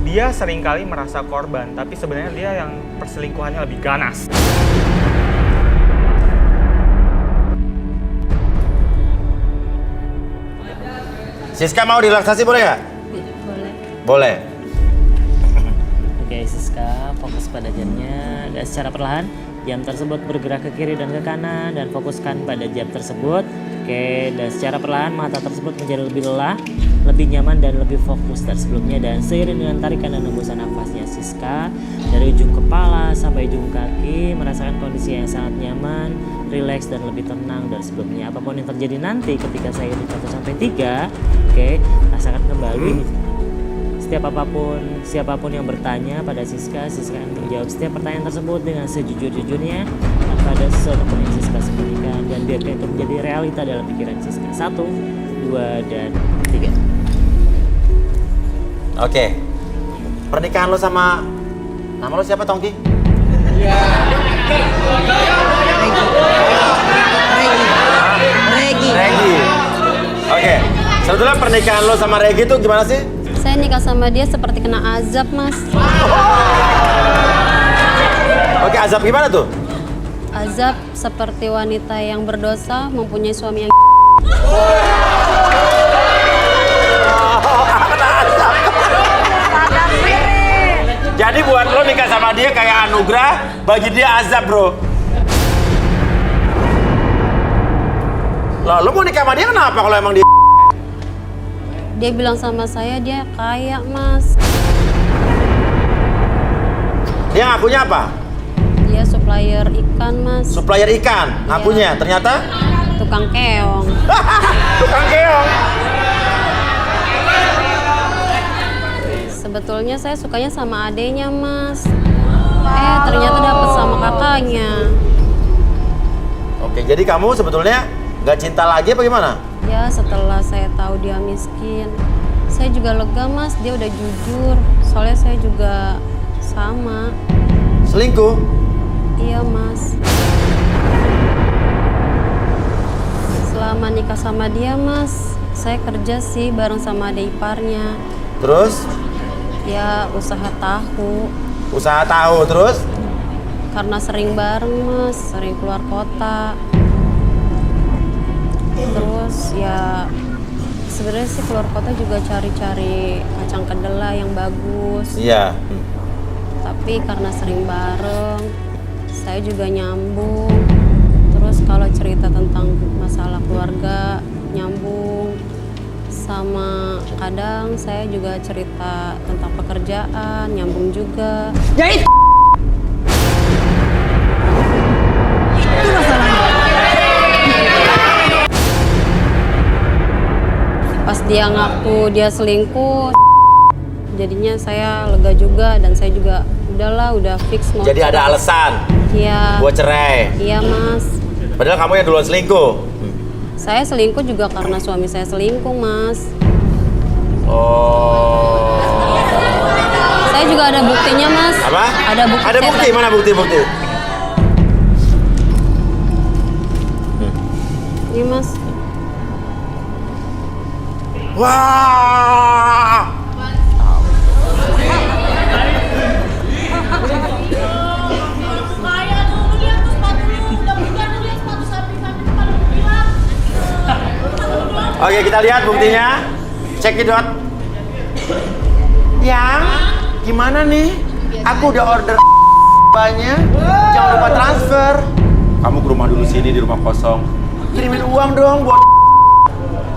Dia seringkali merasa korban, tapi sebenarnya dia yang perselingkuhannya lebih ganas. Siska mau relaksasi boleh nggak? Boleh. Boleh. Oke, Siska, fokus pada jamnya dan secara perlahan jam tersebut bergerak ke kiri dan ke kanan dan fokuskan pada jam tersebut. Oke, dan secara perlahan mata tersebut menjadi lebih lelah, lebih nyaman dan lebih fokus dari sebelumnya, dan seiring dengan tarikan dan hembusan nafasnya Siska dari ujung kepala sampai ujung kaki merasakan kondisi yang sangat nyaman, rileks dan lebih tenang dari sebelumnya. Apapun yang terjadi nanti ketika saya hitung 1 sampai 3, oke, rasakan kembali. Siapapun yang bertanya pada Siska akan menjawab setiap pertanyaan tersebut dengan sejujur-jujurnya tanpa ada sesuatu pun yang Siska sembunyikan, dan biarkan itu menjadi realita dalam pikiran Siska. 1, 2, dan 3. Oke. Pernikahan lo sama nama lo siapa, Tongki? Regi. Oke. Sebetulnya pernikahan lo sama Regi itu gimana sih? Saya nikah sama dia seperti kena azab, Mas. Oke, azab gimana tuh? Azab seperti wanita yang berdosa mempunyai suami yang Jadi buat lo nikah sama dia kayak anugerah, bagi dia azab, bro. Lah, lo mau nikah sama dia kenapa kalau emang dia? Dia bilang sama saya dia kaya, Mas. Dia ngakunya apa? Dia supplier ikan, Mas. Supplier ikan, ngakunya. Ternyata? Tukang keong. Tukang keong? Sebetulnya saya sukanya sama adenya, Mas. Ternyata dapet sama kakaknya. Oke, jadi kamu sebetulnya nggak cinta lagi apa gimana? Ya, setelah saya tahu dia miskin, saya juga lega, Mas. Dia udah jujur. Soalnya saya juga sama. Selingkuh? Iya, Mas. Selama nikah sama dia, Mas, saya kerja sih bareng sama adik iparnya. Terus? Ya, usaha tahu. Usaha tahu, terus? Karena sering bareng, Mas, sering keluar kota. Terus ya sebenarnya sih keluar kota juga cari-cari kacang kedelai yang bagus. Iya. Tapi karena sering bareng, saya juga nyambung. Terus kalau cerita tentang masalah keluarga, nyambung. Sama kadang saya juga cerita tentang pekerjaan, nyambung juga. Jadi itu masalahnya. Pas dia ngaku dia selingkuh, jadinya saya lega juga dan saya juga udahlah, udah fix mau. Jadi ada alasan? Iya. Buat cerai? Iya, Mas. Padahal kamu yang duluan selingkuh? Saya selingkuh juga karena suami saya selingkuh, Mas. Oh. Saya juga ada buktinya, Mas. Apa? Ada bukti. Ada bukti? Mana bukti-bukti? Ini, Mas. Wah. Oke, kita lihat buktinya. Cekidot. Yang gimana nih? Aku udah order banyak. Jangan lupa transfer. Kamu ke rumah dulu sini, di rumah kosong. Kirimin uang dong buat.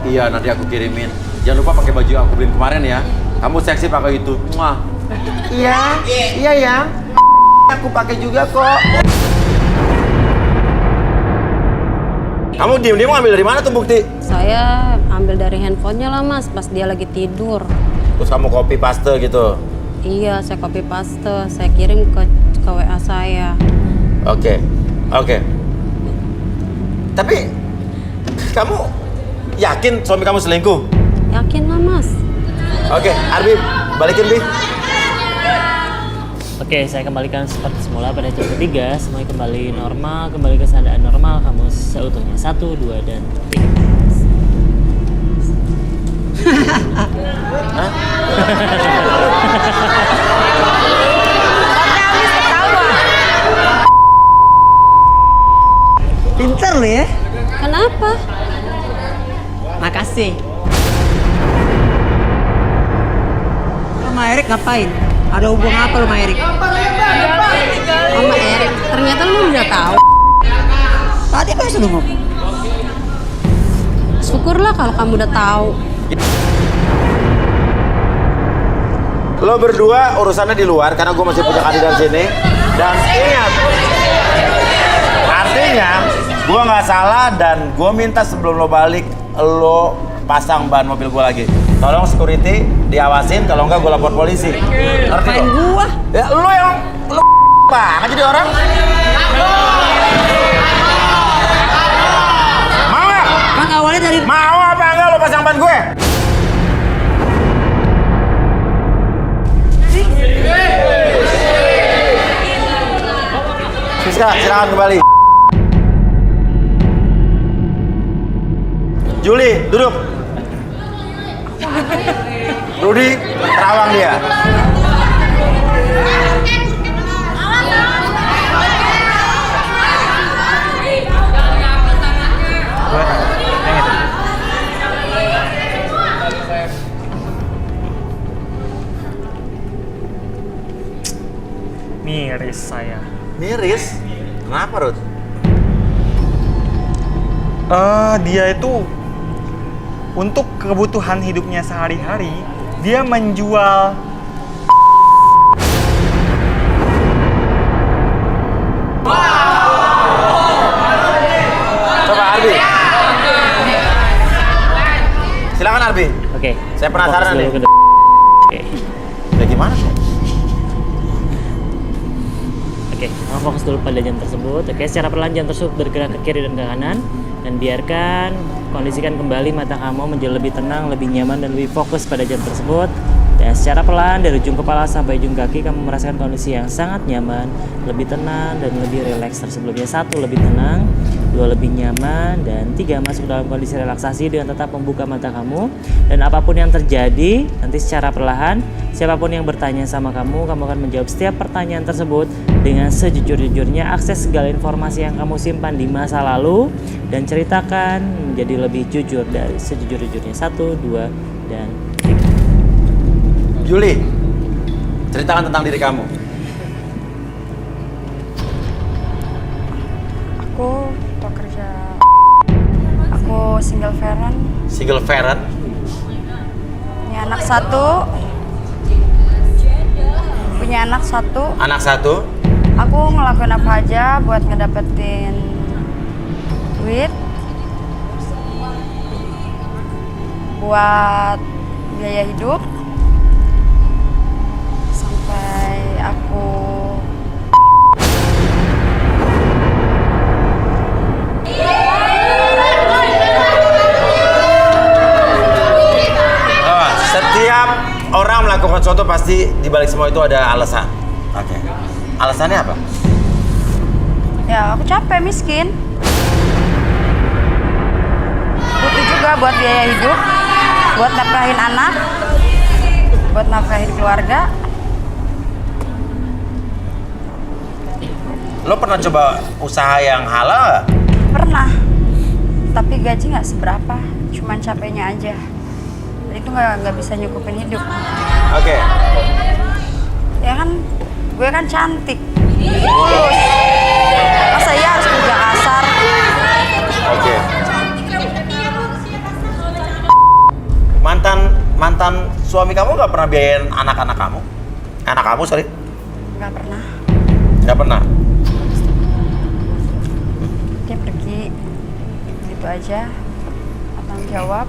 Iya, nanti aku kirimin. Jangan lupa pakai baju yang aku beliin kemarin ya. Kamu seksi pakai itu. Muah. Iya, iya ya. Aku pakai juga kok. Kamu diem-diem ambil dari mana tuh bukti? Saya ambil dari handphonenya lah, Mas, pas dia lagi tidur. Terus kamu copy paste gitu? Iya, saya copy paste. Saya kirim ke WA saya. Oke. Tapi kamu yakin suami kamu selingkuh? Yakin lah, Mas. Oke, Arbi, balikin Bi. Oke, saya kembalikan seperti semula pada jam ketiga. Semuanya kembali normal, kembali ke keadaan normal. Kamu seutuhnya 1, 2, dan 3. Hah? Pinter lu ya. Kenapa? Makasih. Sama Erik ngapain? Ada hubungan apa lu sama Erik? Sama Erik. Ternyata lu udah tahu. Tadi kan sudah ngomong. Syukurlah kalau kamu udah tahu. Lo berdua urusannya di luar karena gue masih punya kandidat sini. Dan ingat, artinya gue nggak salah dan gue minta sebelum lo balik lo pasang ban mobil gue lagi. Tolong security diawasin, kalau enggak gue lapor polisi. Ngerti kok? Gua? Ya lo yang lo banget jadi orang. Mau nggak? Kan awalnya dari Mau apa enggak lo pasang ban gue? Siska, silakan kembali. Juli, duduk. Rudi, terawang dia. Miris saya. Miris? Kenapa, Rud? Dia itu untuk kebutuhan hidupnya sehari-hari, dia menjual Coba Arbi. Silakan Arbi. Oke. Saya penasaran nih. Oke. Ya gimana sih? Oke, fokus dulu pada jam tersebut. Oke, secara perlahan jam tersebut bergerak ke kiri dan ke kanan. Dan biarkan, kondisikan kembali mata kamu menjadi lebih tenang, lebih nyaman, dan lebih fokus pada jam tersebut. Dan secara pelan dari ujung kepala sampai ujung kaki kamu merasakan kondisi yang sangat nyaman, lebih tenang dan lebih rileks dari sebelumnya. 1, lebih tenang, 2, lebih nyaman, dan 3, masuk dalam kondisi relaksasi dengan tetap membuka mata kamu. Dan apapun yang terjadi, nanti secara perlahan, siapapun yang bertanya sama kamu akan menjawab setiap pertanyaan tersebut dengan sejujur-jujurnya. Akses segala informasi yang kamu simpan di masa lalu dan ceritakan menjadi lebih jujur dari sejujur-jujurnya. 1, 2, dan 3. Juli, ceritakan tentang diri kamu. Aku pekerja. Aku single parent. Single parent? Punya anak 1. Punya anak 1. Anak 1? Aku ngelakuin apa aja buat ngedapetin duit, buat biaya hidup, sampai aku Setiap orang melakukan sesuatu pasti di balik semua itu ada alasan. Oke. Alasannya apa? ya aku capek miskin. Butuh juga buat biaya hidup, buat nafkahin anak, buat nafkahin keluarga. Lo pernah coba usaha yang halal nggak? Pernah, tapi gaji nggak seberapa, cuman capeknya aja. Itu nggak bisa nyukupin hidup. Oke. Ya kan, gue kan cantik, mulus. Masa iya harus kerja kasar? Oke. Mantan suami kamu nggak pernah biayain anak-anak kamu? Anak kamu, sorry? Nggak pernah. Nggak pernah? Dia pergi, gitu aja, tanggung jawab.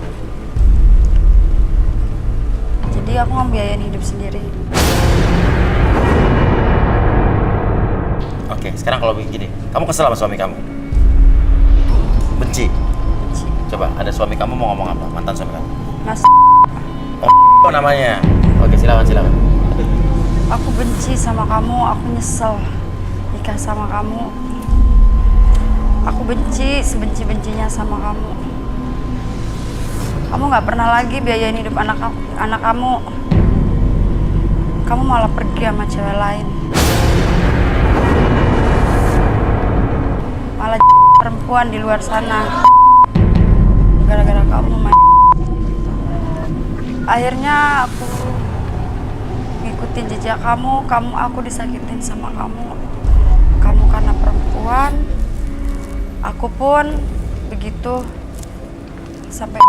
Jadi aku ngebiayain hidup sendiri. Oke, sekarang kalau begini, kamu kesel sama suami kamu? Benci? Benci. Coba, ada suami kamu mau ngomong apa? Mantan suami kamu? Mas, Oh, namanya? Oke, silakan. aku benci sama kamu, aku nyesel nikah sama kamu. Aku benci sebenci-bencinya sama kamu. Kamu nggak pernah lagi biayain hidup anak kamu. Kamu malah pergi sama cewek lain. Malah perempuan di luar sana. Gara-gara kamu, akhirnya aku ngikutin jejak kamu. Aku disakitin sama kamu. Kamu karena perempuan. Aku pun begitu. Sampai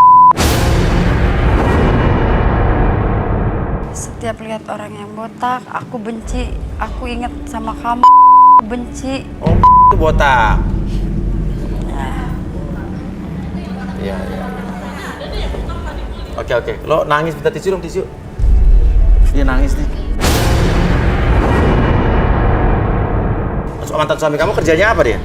setiap lihat orang yang botak, aku benci. Aku inget sama kamu, aku benci. Oh, itu botak. Iya. Oke. Lo nangis, minta tisu dong, tisu. Dia nangis nih. Mantan suami kamu kerjanya apa dia?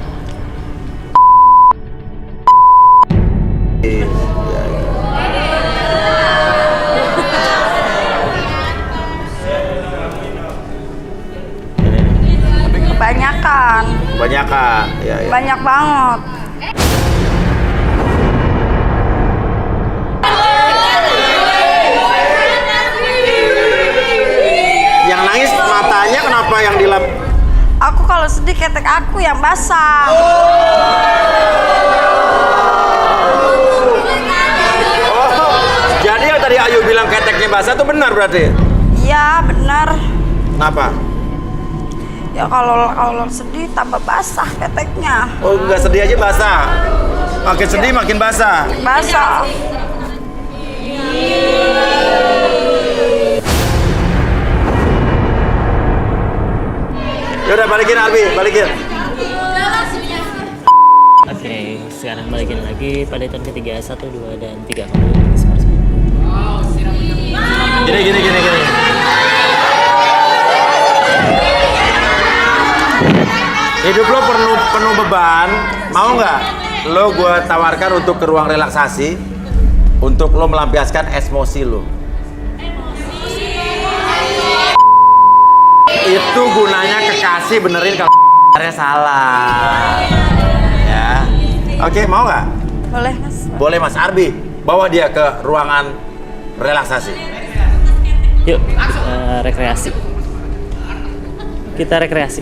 Kebanyakan, ya. Banyak banget. Yang nangis matanya kenapa yang dilap? Aku kalau sedih ketek aku yang basah. Oh, jadi yang tadi Ayu bilang keteknya basah itu benar berarti? Iya, benar. Kenapa? Ya kalau sedih tambah basah keteknya. Oh, nggak sedih aja basah. Makin sedih makin basah. Basah. Yaudah balikin Albi, balikin. Oke, sekarang balikin lagi pada hitungan ketiga. 1, 2, dan 3. Gini. Hidup lo penuh beban, mau nggak? Lo gue tawarkan untuk ke ruang relaksasi, untuk lo melampiaskan emosi lo. emosi benerin kalau salah. Ya. Oke, mau nggak? Boleh, Mas. Boleh, Mas Arbi. Bawa dia ke ruangan relaksasi. Yuk, rekreasi. Kita rekreasi.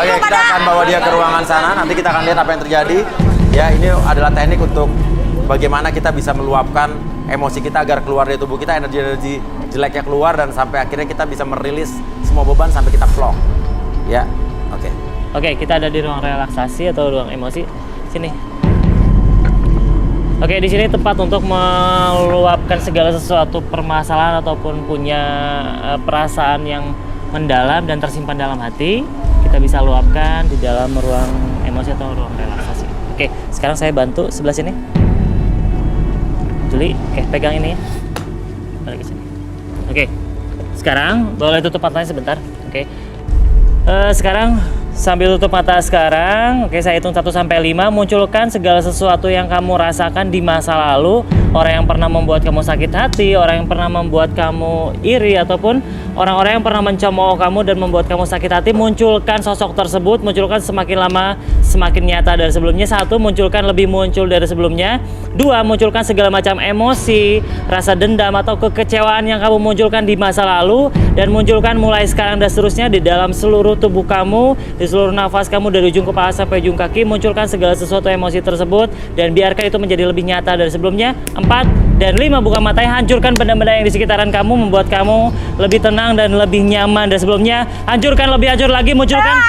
Oke, kita akan bawa dia ke ruangan sana. Nanti kita akan lihat apa yang terjadi. Ya, ini adalah teknik untuk bagaimana kita bisa meluapkan emosi kita agar keluar dari tubuh kita, energi-energi jeleknya keluar dan sampai akhirnya kita bisa merilis semua beban sampai kita plong. Ya, oke. Oke, kita ada di ruang relaksasi atau ruang emosi. Sini. Oke, di sini tempat untuk meluapkan segala sesuatu permasalahan ataupun punya perasaan yang mendalam dan tersimpan dalam hati. Kita bisa luapkan di dalam ruang emosi atau ruang relaksasi. Oke, sekarang saya bantu sebelah sini. Juli, oke, pegang ini ya. Balik ke sini. Oke, sekarang boleh tutup matanya sebentar. Oke, sekarang sambil tutup mata sekarang. Oke, saya hitung 1 sampai 5. Munculkan segala sesuatu yang kamu rasakan di masa lalu. Orang yang pernah membuat kamu sakit hati, orang yang pernah membuat kamu iri, ataupun orang-orang yang pernah mencemooh kamu dan membuat kamu sakit hati. Munculkan sosok tersebut, munculkan semakin lama semakin nyata dari sebelumnya. 1, munculkan lebih muncul dari sebelumnya. 2, munculkan segala macam emosi, rasa dendam atau kekecewaan yang kamu munculkan di masa lalu. Dan munculkan mulai sekarang dan seterusnya di dalam seluruh tubuh kamu, di seluruh nafas kamu dari ujung kepala sampai ujung kaki. Munculkan segala sesuatu emosi tersebut dan biarkan itu menjadi lebih nyata dari sebelumnya. 4 dan 5, buka matanya, hancurkan benda-benda yang di sekitaran kamu, membuat kamu lebih tenang dan lebih nyaman dari sebelumnya. Hancurkan lebih hancur lagi, munculkan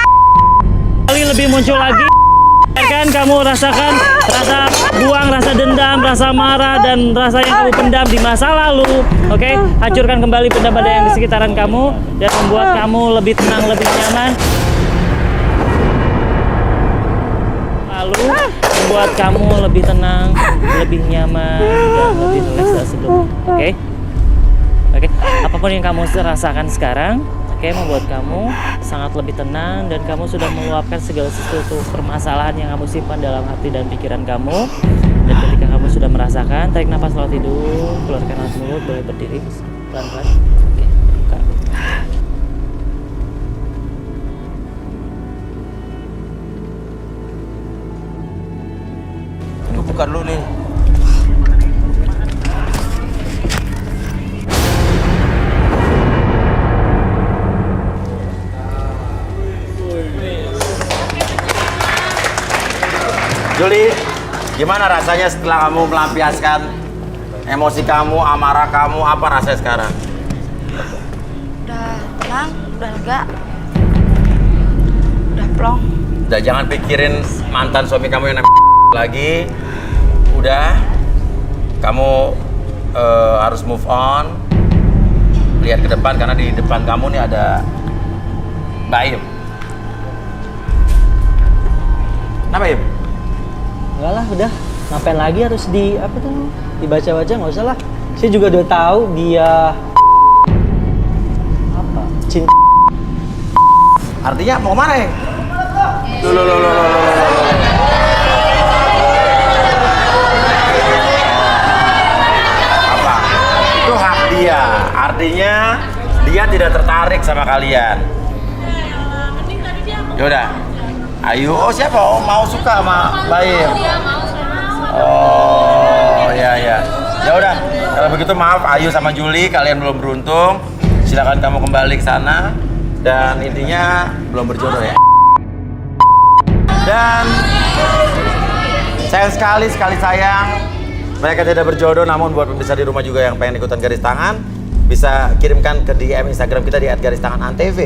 kali lebih muncul lagi. Biarkan kamu rasakan rasa buang, rasa dendam, rasa marah, dan rasa yang kamu pendam di masa lalu. Oke, hancurkan kembali benda-benda yang di sekitaran kamu dan membuat kamu lebih tenang, lebih nyaman. Lalu membuat kamu lebih tenang, lebih nyaman, dan lebih rileks dari sebelumnya. Oke? Oke, apapun yang kamu rasakan sekarang, oke, membuat kamu sangat lebih tenang dan kamu sudah meluapkan segala sesuatu permasalahan yang kamu simpan dalam hati dan pikiran kamu. Dan ketika kamu sudah merasakan, tarik nafas lewat hidung, keluarkan lewat mulut, boleh berdiri pelan-pelan. Oke, buka. Buka dulu nih. Juli, gimana rasanya setelah kamu melampiaskan emosi kamu, amarah kamu, apa rasanya sekarang? Udah tenang, udah lega, udah plong. Udah, jangan pikirin mantan suami kamu yang lagi. Udah, kamu harus move on, lihat ke depan karena di depan kamu nih ada Baim. Kenapa, Im? Enggak lah, udah. Ngapain lagi harus dibaca-baca, nggak usah lah. Saya juga udah tahu dia apa? Cinta. Artinya mau kemana, ya? Loh. Apa? Itu hak dia. Artinya dia tidak tertarik sama kalian. Yaudah. Ayu, oh siapa? Oh, mau suka sama Baim. Oh, ya. Ya udah. Kalau begitu maaf Ayu sama Juli, kalian belum beruntung. Silakan kamu kembali ke sana. Dan intinya belum berjodoh ya. Dan sayang sekali sayang mereka tidak berjodoh. Namun buat pemirsa di rumah juga yang pengen ikutan garis tangan, bisa kirimkan ke DM Instagram kita di @garistanganantv.